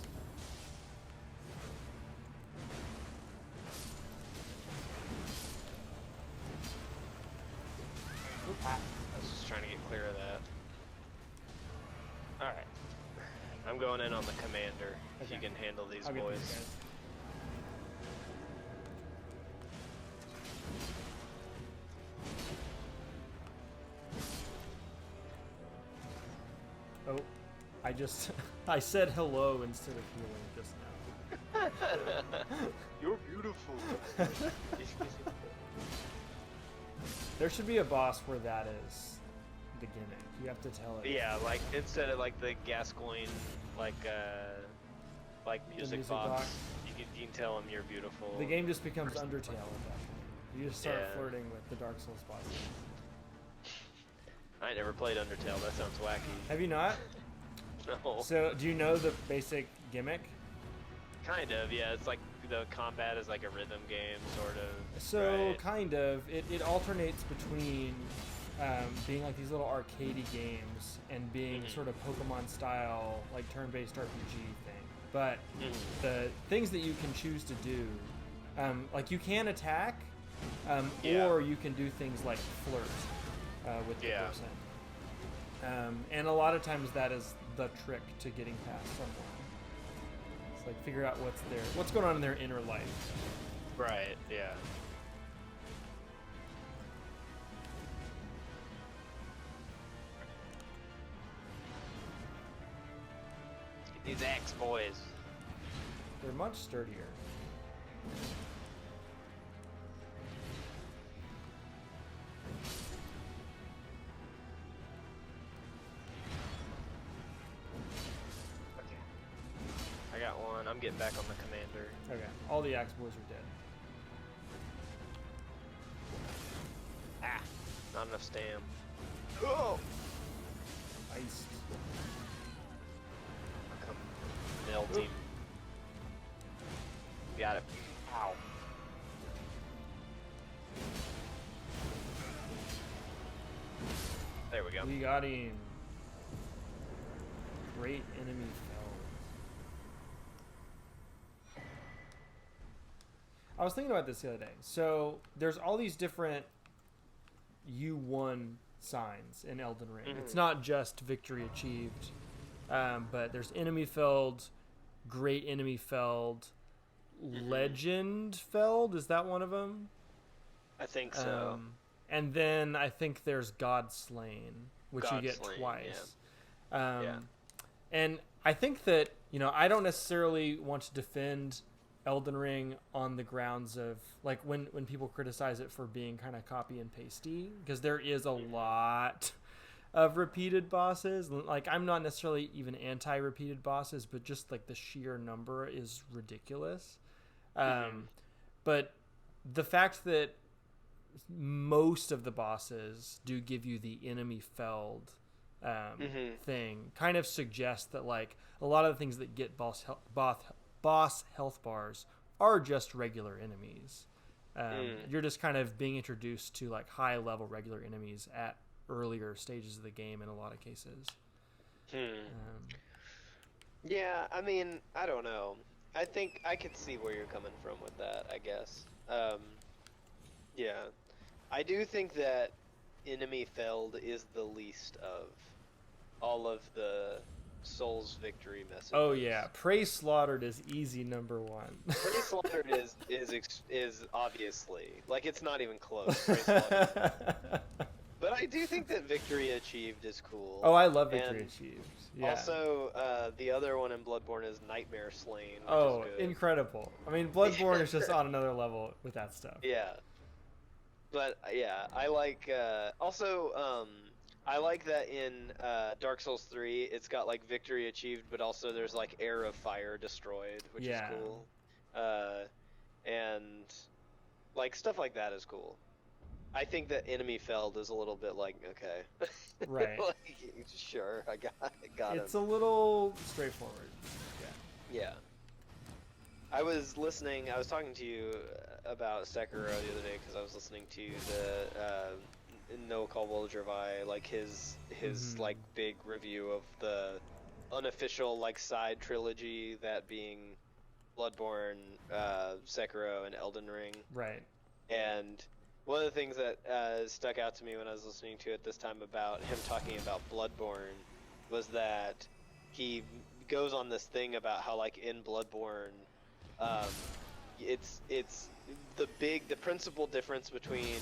I was just trying to get clear of that. Alright. I'm going in on the commander, if you Okay. can handle these I'll get boys. these guys. Oh, I said hello instead of healing just now. You're beautiful. There should be a boss where that is the gimmick. You have to tell it. Yeah, like instead of like the Gascoigne, like music box, you can tell him you're beautiful. The game just becomes Undertale at that point. You just start Yeah. flirting with the Dark Souls bosses. I ain't never played Undertale. That sounds wacky. Have you not? No. So, do you know the basic gimmick? Kind of, yeah. It's like the combat is like a rhythm game, sort of. So, right? kind of. It alternates between being like these little arcadey games and being sort of Pokemon style, like turn-based RPG thing. But the things that you can choose to do, like you can attack, Yeah. or you can do things like flirt with the Yeah. person. And a lot of times that is the trick to getting past someone. It's like figure out what's going on in their inner life. Right, yeah. These axe boys. They're much sturdier. I got one. I'm getting back on the commander. Okay, all the axe boys are dead. Ah, not enough stam. Oh! Iced. I'll come melt him. Got it. Ow. There we go. We got him. Great enemy fell. I was thinking about this the other day. So there's all these different U1 signs in Elden Ring. It's not just victory achieved, but there's enemy felled, great enemy felled, legend felled. Is that one of them? I think so. And then I think there's God slain, which you get God-slain, twice. Yeah. And I think that, I don't necessarily want to defend Elden Ring on the grounds of, like, when people criticize it for being kind of copy and pasty, because there is a lot of repeated bosses. Like, I'm not necessarily even anti-repeated bosses, but just, like, the sheer number is ridiculous. But the fact that most of the bosses do give you the enemy felled thing kind of suggests that, like, a lot of the things that get boss health bars are just regular enemies. You're just kind of being introduced to like high level regular enemies at earlier stages of the game in a lot of cases. Yeah, I mean, I don't know. I think I could see where you're coming from with that, I guess. Yeah. I do think that Enemy Felled is the least of all of the Souls victory messages. Oh yeah, Prey Slaughtered is easy number one. Prey Slaughtered is obviously, like, it's not even close. Prey Slaughtered. But I do think that Victory Achieved is cool. Oh, I love Victory Achieved. Yeah. Also, the other one in Bloodborne is Nightmare Slain. Which oh, is good. Incredible! I mean, Bloodborne is just on another level with that stuff. Yeah. But yeah, I like. I like that in Dark Souls 3, it's got like Victory Achieved, but also there's like Air of Fire Destroyed, which is cool. And like stuff like that is cool. I think that Enemy Felled is a little bit like, okay. Right. Like, sure, I got It's him. a little straightforward. Yeah. I was talking to you about Sekiro the other day because I was listening to the No Call Will Survive, like his like big review of the unofficial like side trilogy, that being Bloodborne, Sekiro, and Elden Ring. Right. And one of the things that stuck out to me when I was listening to it this time about him talking about Bloodborne was that he goes on this thing about how like in Bloodborne, it's the principal difference between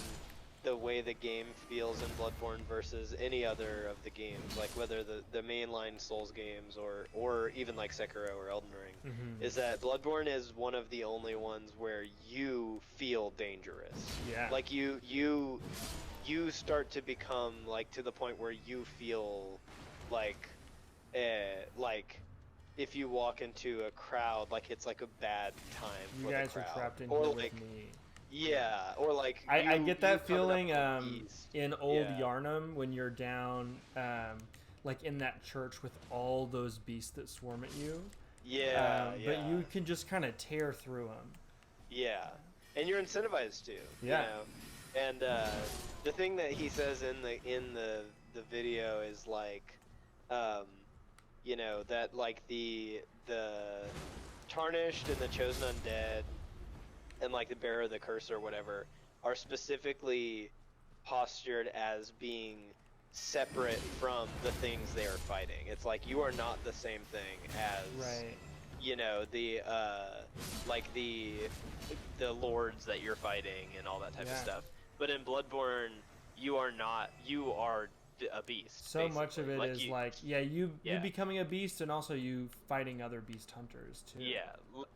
the way the game feels in Bloodborne versus any other of the games, like whether the mainline Souls games or even like Sekiro or Elden Ring, is that Bloodborne is one of the only ones where you feel dangerous. Yeah. Like you start to become like to the point where you feel like if you walk into a crowd, like it's like a bad time for the crowd. You guys are trapped in or here like, with me. Yeah, or like I get that feeling in old Yeah. Yarnum when you're down like in that church with all those beasts that swarm at you. Yeah, But you can just kind of tear through them. Yeah, and you're incentivized to. Yeah. You know? And the thing that he says in the video is like, you know, that like the Tarnished and the Chosen Undead and like the Bearer of the Curse or whatever are specifically postured as being separate from the things they are fighting. It's like you are not the same thing as you know, the like the lords that you're fighting and all that type of stuff. But in Bloodborne, you are not. You are a beast. So basically. much of it like is you becoming a beast and also you fighting other beast hunters too.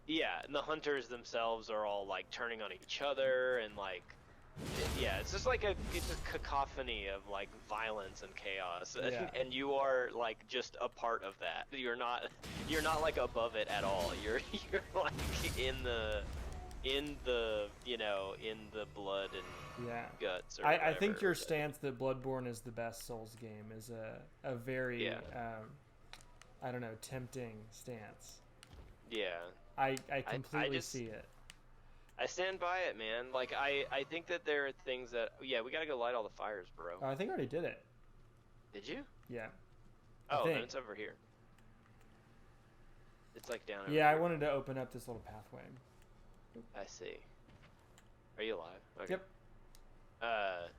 Yeah, and the hunters themselves are all like turning on each other and like, it's just like it's a cacophony of like violence and chaos, and you are like just a part of that. You're not like above it at all. You're like in the you know, in the blood and guts. Or I think your stance that Bloodborne is the best Souls game is a very I don't know, tempting stance. Yeah. I completely see it. I stand by it, man. Like I think that there are things that we gotta go light all the fires, bro. I think I already did it. Did you? Yeah. Oh, then it's over here. It's like down over here. I wanted to open up this little pathway. I see. Are you alive? Okay. Yep.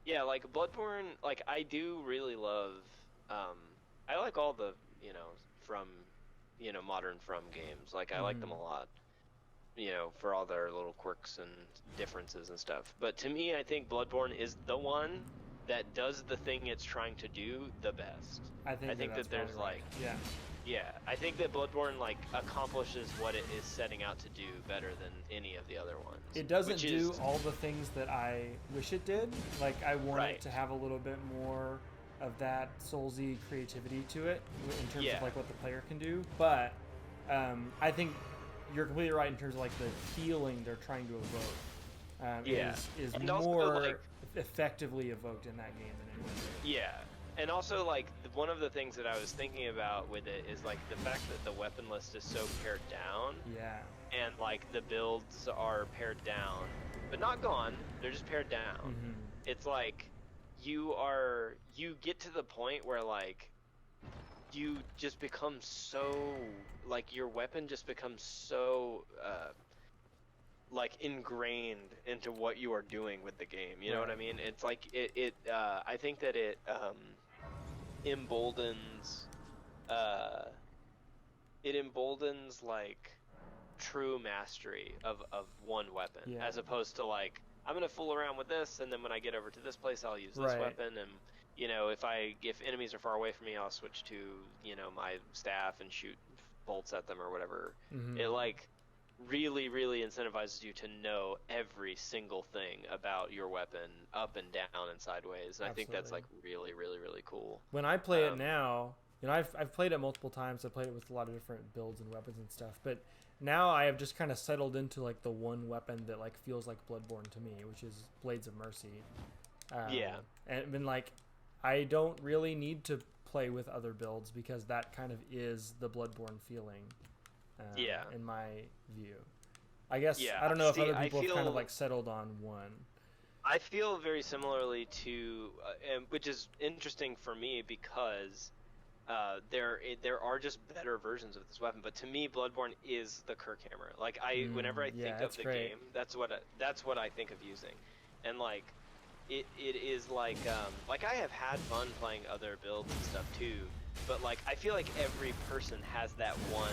Yeah, like Bloodborne, like I do really love, I like all the, you know, from, you know, modern From games. Like I like them a lot, you know, for all their little quirks and differences and stuff. But to me, I think Bloodborne is the one that does the thing it's trying to do the best. I think that there's like, I think that Bloodborne like accomplishes what it is setting out to do better than any of the other ones. It doesn't do all the things that I wish it did. Like I want it to have a little bit more of that Soulsy creativity to it in terms of like what the player can do. But I think you're completely right in terms of like the feeling they're trying to evoke. Is and more also, like, effectively evoked in that game than anything. Yeah. And also, like, one of the things that I was thinking about with it is, like, the fact that the weapon list is so pared down. Yeah. And, like, the builds are pared down. but not gone. They're just pared down. Mm-hmm. It's like you get to the point where like you just become so like your weapon just becomes so like ingrained into what you are doing with the game. You know what I Right. mean? It's like I think that it emboldens uh it emboldens like true mastery of one weapon, Yeah. as opposed to like I'm gonna fool around with this, and then when I get over to this place I'll use this Right. weapon, and if enemies are far away from me I'll switch to my staff and shoot bolts at them or whatever. Mm-hmm. It like really incentivizes you to know every single thing about your weapon up and down and sideways, and I think that's Absolutely. like really cool. When I play it um, now, I've played it multiple times. I played it with a lot of different builds and weapons and stuff. But now I have just kind of settled into like the one weapon that like feels like Bloodborne to me, which is Blades of Mercy. yeah And been like, I don't really need to play with other builds because that kind of is the Bloodborne feeling. yeah In my view, I guess yeah I don't know if See, other people have kind of like settled on one. I feel very similarly to, which is interesting for me because there are just better versions of this weapon. But to me, Bloodborne is the Kirk hammer. Like whenever I Yeah, think of that's the great. game, that's what I think of using, and like it is like I have had fun playing other builds and stuff too. But like I feel like every person has that one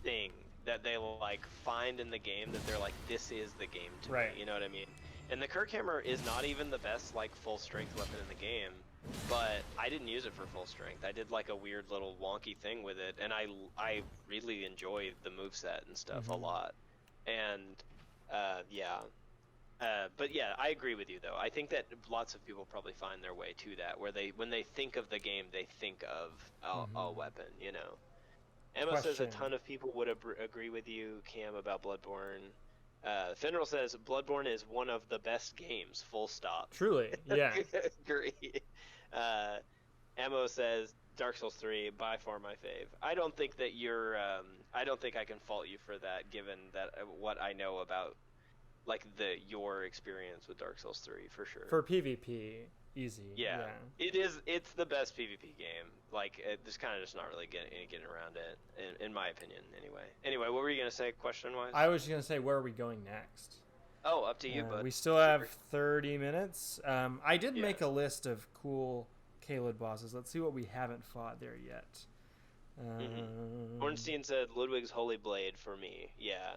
thing that they like find in the game that they're like, this is the game to me. Right. You know what I mean? And the Kirkhammer is not even the best like full strength weapon in the game, but I didn't use it for full strength. I did like a weird little wonky thing with it, and I really enjoyed the moveset and stuff a Mm-hmm. lot. And yeah. But yeah, I agree with you though. I think that lots of people probably find their way to that, where when they think of the game, they think of a Mm-hmm. weapon, you know. Emma says a Question. ton of people would agree with you, Cam, about Bloodborne. Finral says Bloodborne is one of the best games, full stop. Truly, yeah. Agree. Uh, Emo says Dark Souls 3, by far my fave. I don't think that I don't think I can fault you for that, given that what I know about like your experience with Dark Souls 3 for sure. For PvP, easy. Yeah, Yeah. it is. It's the best PvP game. Like, there's kind of just not really getting around it, in my opinion. Anyway, what were you gonna say, question wise? I was just gonna say, where are we going next? Oh, up to you, bud. We still have 30 minutes. I did Yeah. make a list of cool Caelid bosses. Let's see what we haven't fought there yet. Ornstein said Ludwig's Holy Blade for me. Yeah.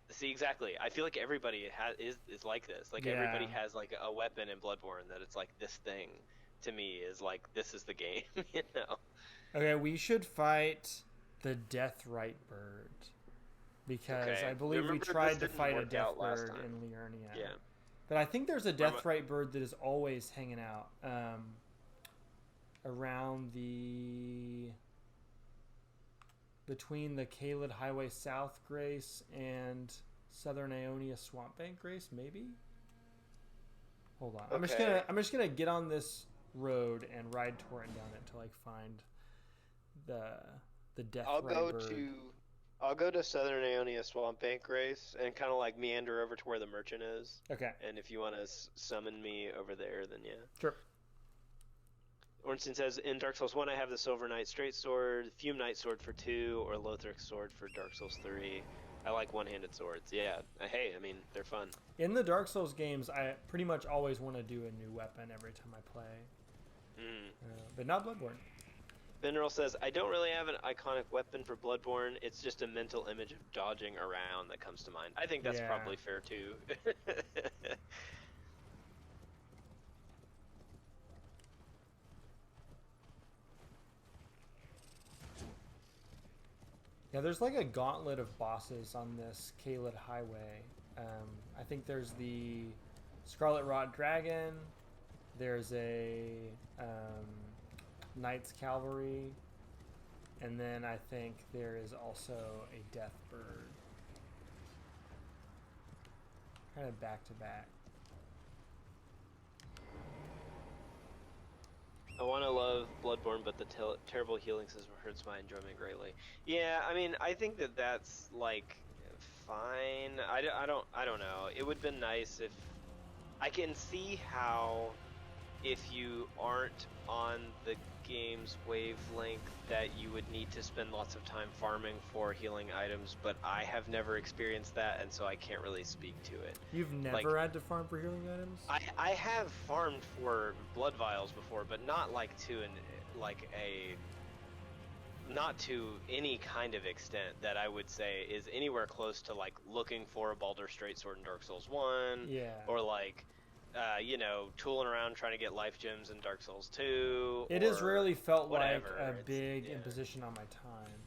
See, exactly. I feel like everybody is like this. Like everybody has like a weapon in Bloodborne that it's like this thing. To me, is like this is the game. You know. Okay, we should fight the Deathrite Bird because Okay. I believe we Remember, tried this to didn't fight a work Death out last Bird time. in Liurnia. Yeah. But I think there's a Deathrite Bird that is always hanging out around between the Caelid Highway South Grace and Southern Aeonia Swamp Bank Grace, maybe. Hold on. Okay. I'm just gonna get on this road and ride torrent down it until I find the Deathrite Bird. I'll go to Southern Aeonia Swamp Bank Race and kind of like meander over to where the merchant is. Okay. And if you want to summon me over there, then yeah. Sure. Ornstein says, in Dark Souls 1, I have the Silver Knight Straight Sword, Fume Knight Sword for 2, or Lothric Sword for Dark Souls 3. I like one-handed swords. Yeah. Hey, I mean, they're fun. In the Dark Souls games, I pretty much always want to do a new weapon every time I play. But not Bloodborne. Mineral says, I don't really have an iconic weapon for Bloodborne. It's just a mental image of dodging around that comes to mind. I think that's probably fair, too. Yeah, there's like a gauntlet of bosses on this Caelid Highway. I think there's the Scarlet Rot Dragon. There's a Knight's Cavalry. And then I think there is also a Death Bird. Kind of back to back. I want to love Bloodborne, but the terrible healing system hurts my enjoyment greatly. Yeah, I mean, I think that that's, like, fine. I don't know. It would have been nice if I can see how if you aren't on the game's wavelength that you would need to spend lots of time farming for healing items, but I have never experienced that, and so I can't really speak to it. You've never had to farm for healing items? I have farmed for blood vials before, but not not to any kind of extent that I would say is anywhere close to like looking for a Baldur's Straight sword in Dark Souls 1, or like tooling around trying to get life gems in Dark Souls 2. It has rarely felt whatever. like a big imposition on my time.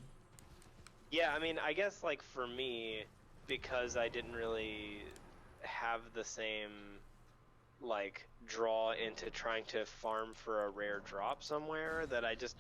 Yeah, I mean, I guess like for me, because I didn't really have the same like draw into trying to farm for a rare drop somewhere, that I just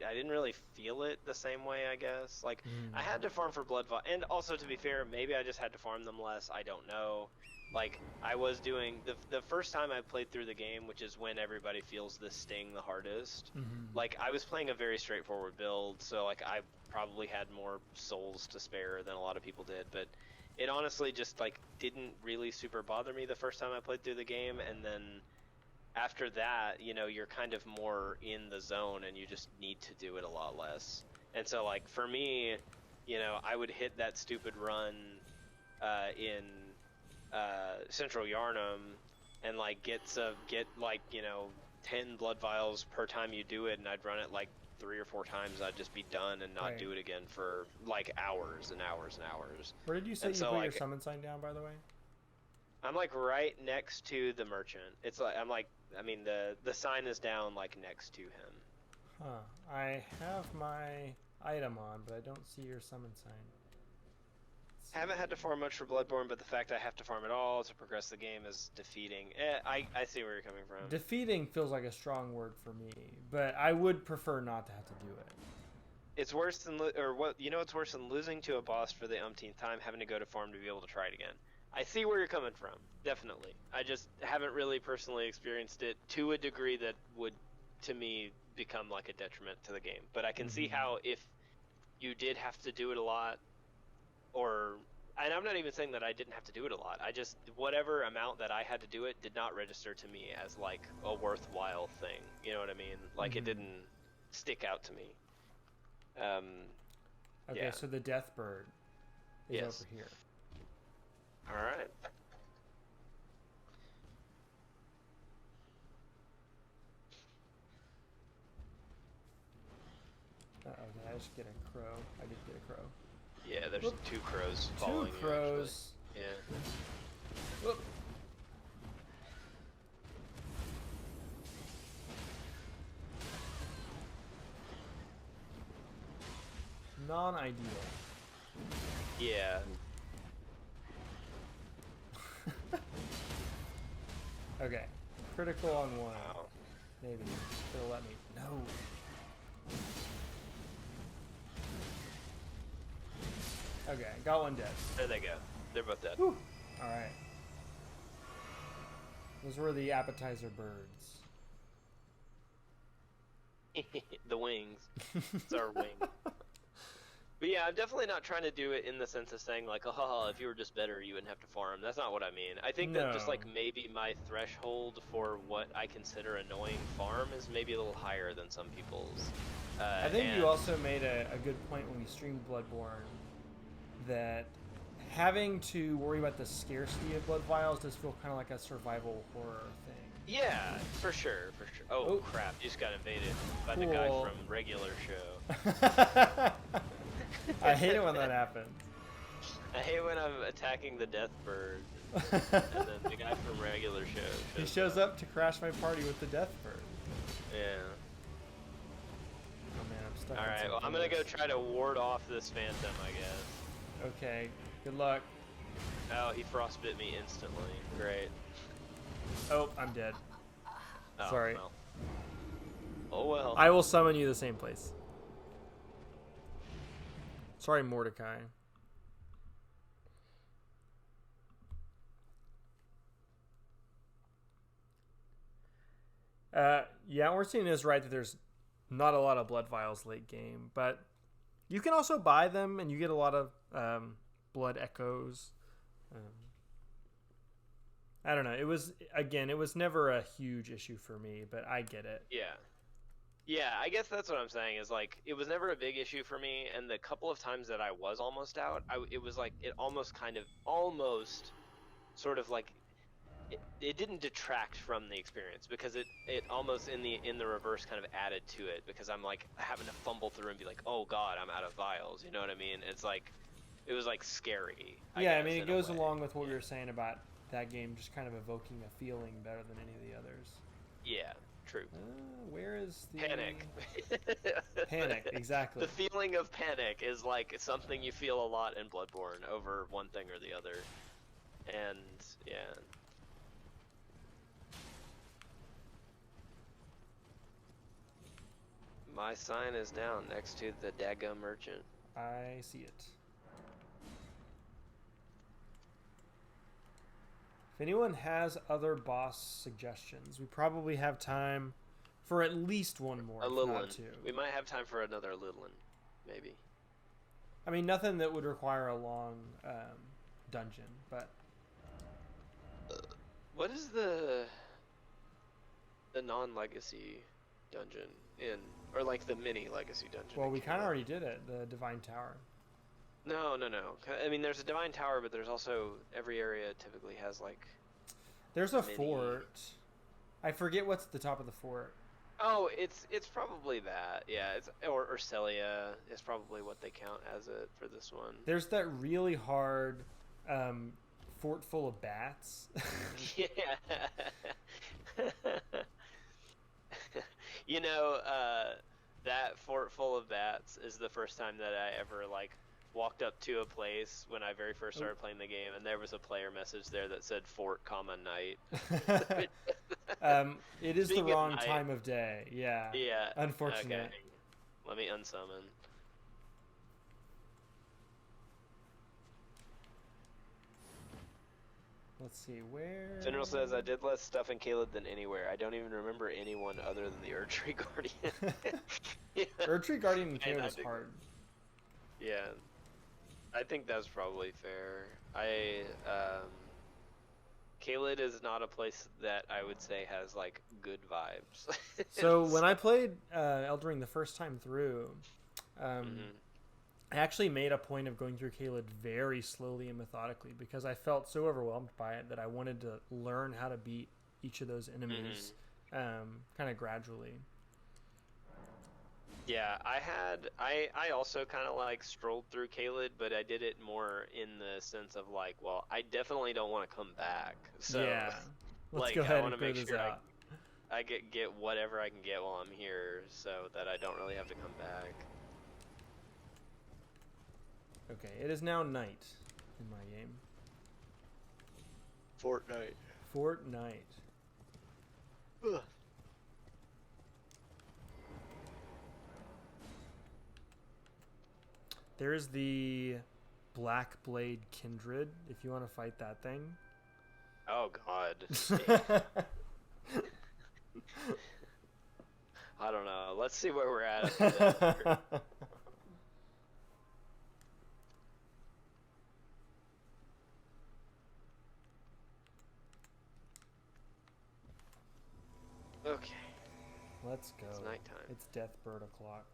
I didn't really feel it the same way, I guess. Like, I had to farm for blood vials, and also, to be fair, maybe I just had to farm them less, I don't know. Like, I was doing, the first time I played through the game, which is when everybody feels this sting the hardest, like, I was playing a very straightforward build, so, like, I probably had more souls to spare than a lot of people did, but it honestly just, like, didn't really super bother me the first time I played through the game, and then after that, you're kind of more in the zone, and you just need to do it a lot less. And so, like, for me, I would hit that stupid run in Central Yarnum and like get 10 blood vials per time you do it, and I'd run it like 3 or 4 times. I'd just be done and not do it again for like hours and hours and hours. Where did you say you put your summon sign down, by the way? I'm like right next to the merchant. It's like the sign is down like next to him. Huh. I have my item on, but I don't see your summon sign. Haven't had to farm much for Bloodborne, but the fact I have to farm at all to progress the game is defeating. I see where you're coming from. Defeating feels like a strong word for me, but I would prefer not to have to do it. It's worse than it's worse than losing to a boss for the umpteenth time, having to go to farm to be able to try it again. I see where you're coming from, definitely. I just haven't really personally experienced it to a degree that would, to me, become like a detriment to the game. But I can see how if you did have to do it a lot, and I'm not even saying that I didn't have to do it a lot. I just, whatever amount that I had to do it did not register to me as like a worthwhile thing. You know what I mean? Like it didn't stick out to me. Okay, so the Death Bird is over here. All right. Did I just get a crow? I did get a crow. Yeah, there's 2 crows following you. 2 crows. Yeah. Whoop. Non-ideal. Yeah. Okay. Critical on 1. Wow. Maybe. It'll let me. No. Okay, got 1 dead. There they go. They're both dead. Whew. All right. Those were the appetizer birds. The wings. It's our wing. But yeah, I'm definitely not trying to do it in the sense of saying like, oh, if you were just better, you wouldn't have to farm. That's not what I mean. I think that just like maybe my threshold for what I consider annoying farm is maybe a little higher than some people's. I think you also made a good point when we streamed Bloodborne, that having to worry about the scarcity of blood vials does feel kind of like a survival horror thing. Yeah, for sure. Oh, crap, you just got invaded by the guy from regular show. I hate it when that happens. I hate when I'm attacking the Death Bird, and then the guy from regular show shows up to crash my party with the Death Bird. Yeah. Oh man, I'm stuck. Alright, well, I'm gonna go try to ward off this phantom, I guess. Okay, good luck. Oh, he frostbit me instantly. Great. Oh, I'm dead. Oh, sorry. Well. Oh well. I will summon you the same place. Sorry, Mordecai. Yeah, Orstein is right that there's not a lot of blood vials late game, but you can also buy them, and you get a lot of blood echoes. I don't know. It was never a huge issue for me, but I get it. Yeah, I guess that's what I'm saying is like it was never a big issue for me, and the couple of times that I was almost out, it was like it almost sort of like it didn't detract from the experience because it almost in the reverse kind of added to it because I'm like having to fumble through and be like, oh god, I'm out of vials, you know what I mean? It's like it was like scary. I mean it goes along with what we were saying about that game just kind of evoking a feeling better than any of the others. Yeah, true. Where is the panic? Panic, exactly. The feeling of panic is like something you feel a lot in Bloodborne over one thing or the other, and yeah. My sign is down next to the Daga merchant. I see it. If anyone has other boss suggestions, we probably have time for at least one more. A little one. Two. We might have time for another little one, maybe. I mean, nothing that would require a long dungeon, but... What is the non-legacy dungeon in... Or like the mini legacy dungeon? Well, we kind of already did it, the Divine Tower. No. I mean, there's a Divine Tower, but there's also... Every area typically has like... There's a fort. I forget what's at the top of the fort. Oh, it's probably that. Yeah, it's or Celia is probably what they count as it for this one. There's that really hard fort full of bats. Yeah. You know, that fort full of bats is the first time that I ever like walked up to a place when I very first started playing the game, and there was a player message there that said "Fort, night." It is the wrong time of day. Yeah. Yeah. Unfortunate. Okay. Let me unsummon. Let's see where. General says I did less stuff in Caelid than anywhere. I don't even remember anyone other than the Erdtree Guardian. Yeah. Erdtree Guardian in Caelid is hard. Yeah. I think that's probably fair. Caelid is not a place that I would say has like good vibes. So when I played Elden Ring the first time through, I actually made a point of going through Caelid very slowly and methodically because I felt so overwhelmed by it that I wanted to learn how to beat each of those enemies kind of gradually. Yeah, I also kind of like strolled through Caelid, but I did it more in the sense of like, well, I definitely don't want to come back. So yeah, let's like, go ahead I want and to make sure out. I get whatever I can get while I'm here, so that I don't really have to come back. Okay, it is now night in my game. Fortnite. Ugh. There's the Black Blade Kindred, if you want to fight that thing. Oh, God. I don't know. Let's see where we're at. Okay. Let's go. It's nighttime. It's Deathbird o'clock.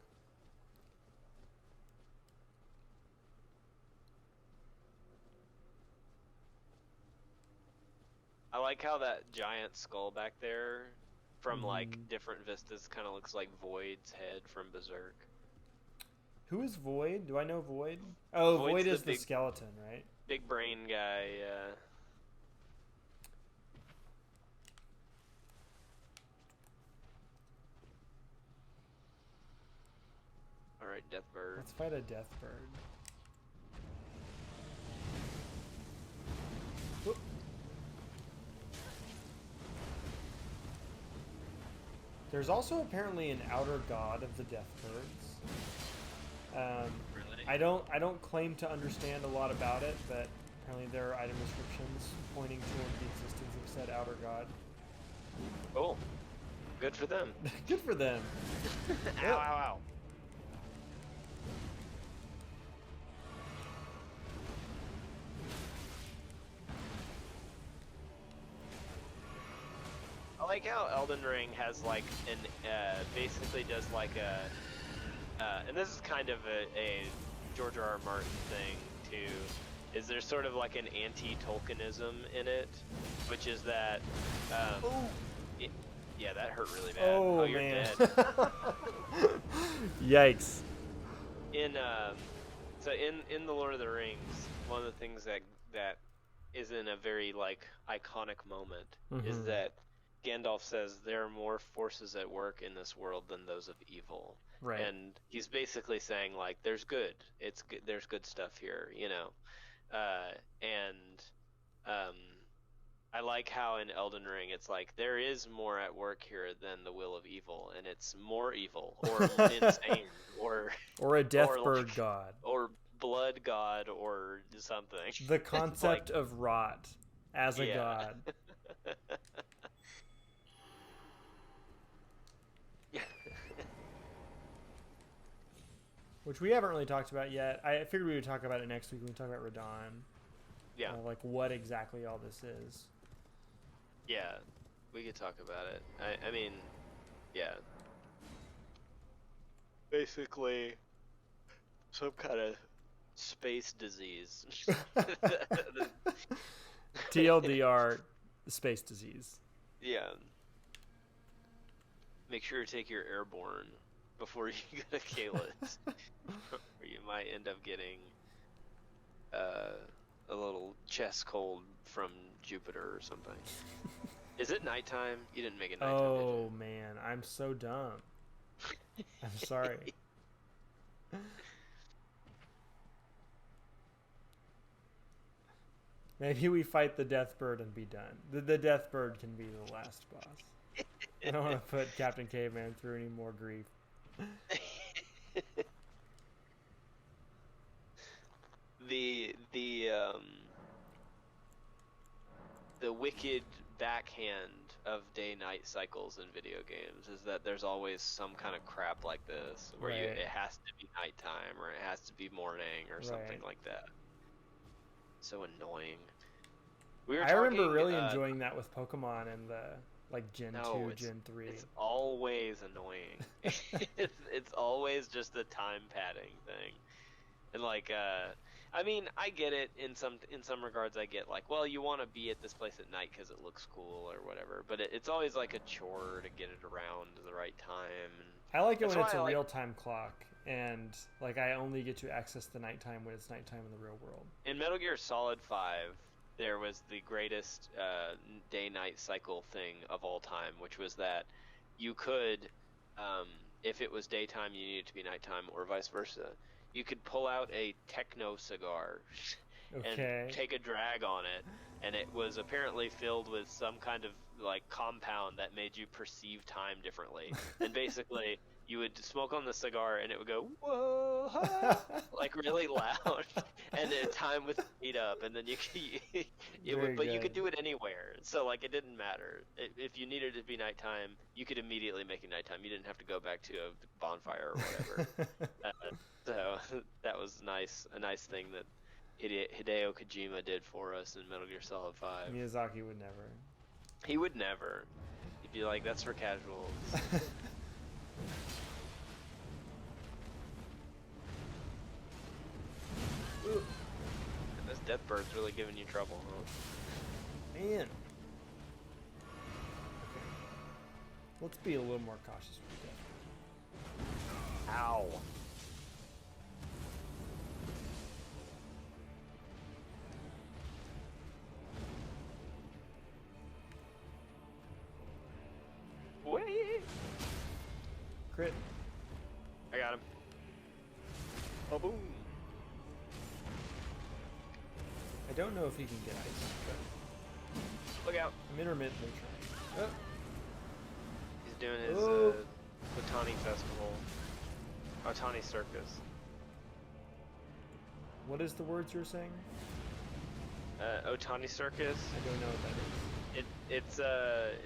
I like how that giant skull back there from like different vistas kind of looks like Void's head from Berserk. Who is Void? Do I know Void? Oh, Void is the skeleton, right? Big brain guy, yeah. Alright, Deathbird. Let's fight a Deathbird. Whoop. There's also apparently an outer god of the Deathbirds. Really? I don't claim to understand a lot about it, but apparently there are item descriptions pointing toward the existence of said outer god. Cool. Good for them. Good for them. Ow, ow, ow. like how Elden Ring has like basically does like and this is kind of a George R.R. Martin thing too, is there's sort of like an anti-Tolkienism in it, which is that, yeah, that hurt really bad. Oh, you're man. dead. Yikes. So in the Lord of the Rings, one of the things that is in a very like iconic moment is that Gandalf says there are more forces at work in this world than those of evil. Right. And he's basically saying like there's good. It's good. There's good stuff here, you know. I like how in Elden Ring it's like there is more at work here than the will of evil, and it's more evil or insane or a death or bird like, god or blood god or something. The concept like, of rot as a god. Which we haven't really talked about yet. I figured we would talk about it next week when we talk about Radon. Yeah. Like what exactly all this is. Yeah, we could talk about it. I mean, yeah. Basically, some kind of space disease. TLDR, space disease. Yeah. Make sure to take your airborne before you go to Caelid, or you might end up getting a little chest cold from Jupiter or something. Is it nighttime? You didn't make it nighttime, did you? Oh man, I'm so dumb. I'm sorry. Maybe we fight the Death Bird and be done. The Death Bird can be the last boss. I don't want to put Captain Caveman through any more grief. The wicked backhand of day-night cycles in video games is that there's always some kind of crap like this where Right. it has to be nighttime or it has to be morning or something Right. like that. So annoying. I remember really enjoying that with Pokemon and the like Gen 2, Gen 3. It's always annoying. it's always just a time padding thing. And like I mean, I get it in some regards. I get like, well, you want to be at this place at night because it looks cool or whatever. But it's always like a chore to get it around to the right time. And I like it when it's a real-time clock, and like I only get to access the nighttime when it's nighttime in the real world. In Metal Gear Solid 5, there was the greatest day-night cycle thing of all time, which was that you could, if it was daytime, you needed to be nighttime, or vice versa. You could pull out a techno cigar and take a drag on it, and it was apparently filled with some kind of like compound that made you perceive time differently. And basically, you would smoke on the cigar, and it would go whoa, like really loud, and then time would speed up, and then you could do it anywhere. So like it didn't matter if you needed it to be nighttime, you could immediately make it nighttime. You didn't have to go back to a bonfire or whatever. So that was nice, a nice thing that Hideo Kojima did for us in Metal Gear Solid 5. Miyazaki would never. He would never. He'd be like, that's for casuals. Ooh. This Death Bird's really giving you trouble, huh? Man. Okay. Let's be a little more cautious with Death Bird. Ow. Wait. Crit. I got him. Oh, boom. I don't know if he can get ice, but Look out. I'm intermittently trying. Oh. He's doing his Otani Festival. Otani Circus. What is the words you're saying? Otani Circus. I don't know what that is. It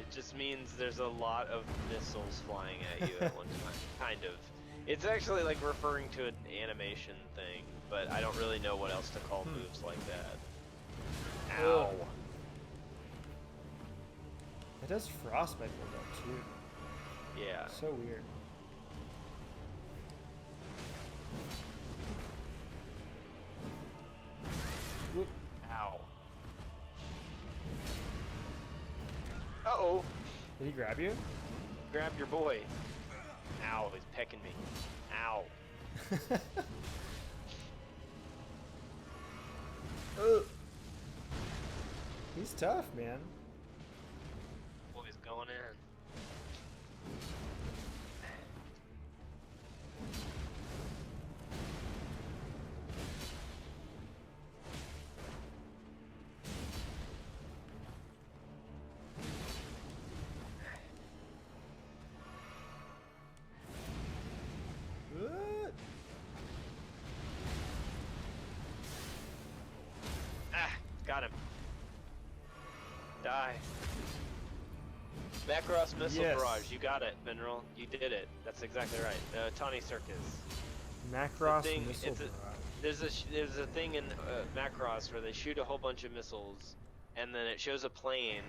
just means there's a lot of missiles flying at you at one time. Kind of. It's actually like referring to an animation thing, but I don't really know what else to call moves like that. Ow. It does frostbite build up too. Yeah. So weird. Whoop. Ow. Uh-oh. Did he grab you? Grab your boy. Ow, he's pecking me. Ow. He's tough, man. Boy's going in. What? Ah, got him. Die. Macross Missile Yes. Barrage. You got it, Mineral. You did it. That's exactly right. Tawny Circus. Macross thing- missile it's a- barrage. There's a thing in Macross where they shoot a whole bunch of missiles, and then it shows a plane,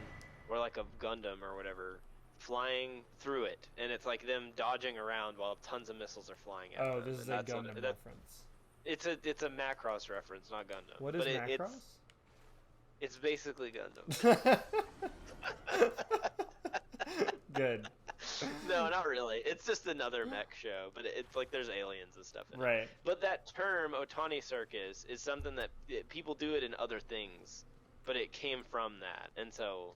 or like a Gundam or whatever, flying through it, and it's like them dodging around while tons of missiles are flying at Oh, them. this is and a that's Gundam reference. It's a Macross reference, not Gundam. What is but Macross? It's basically Gundam. Good. No, not really. It's just another mech show, but it's like there's aliens and stuff in it. Right. But that term, Otani Circus, is something that people do it in other things, but it came from that. And so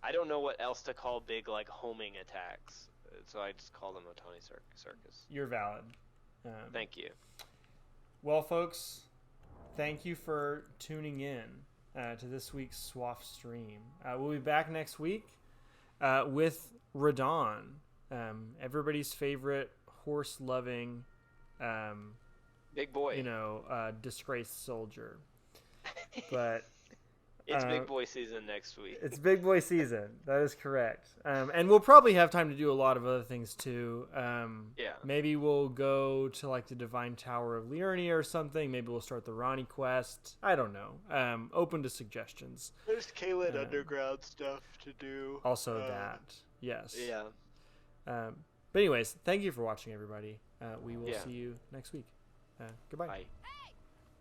I don't know what else to call big, like, homing attacks. So I just call them Otani Circus. You're valid. Thank you. Well, folks, thank you for tuning in to this week's Swaff stream. We'll be back next week with Radon, everybody's favorite horse-loving, Big boy. disgraced soldier. But it's big boy season next week. it's big boy season. That is correct. And we'll probably have time to do a lot of other things too. Yeah. Maybe we'll go to like the Divine Tower of Liurnia or something. Maybe we'll start the Ronnie quest. I don't know. Open to suggestions. There's Caelid underground stuff to do. Also that. Yes. Yeah. But anyways, thank you for watching, everybody. We will see you next week. Goodbye. Bye.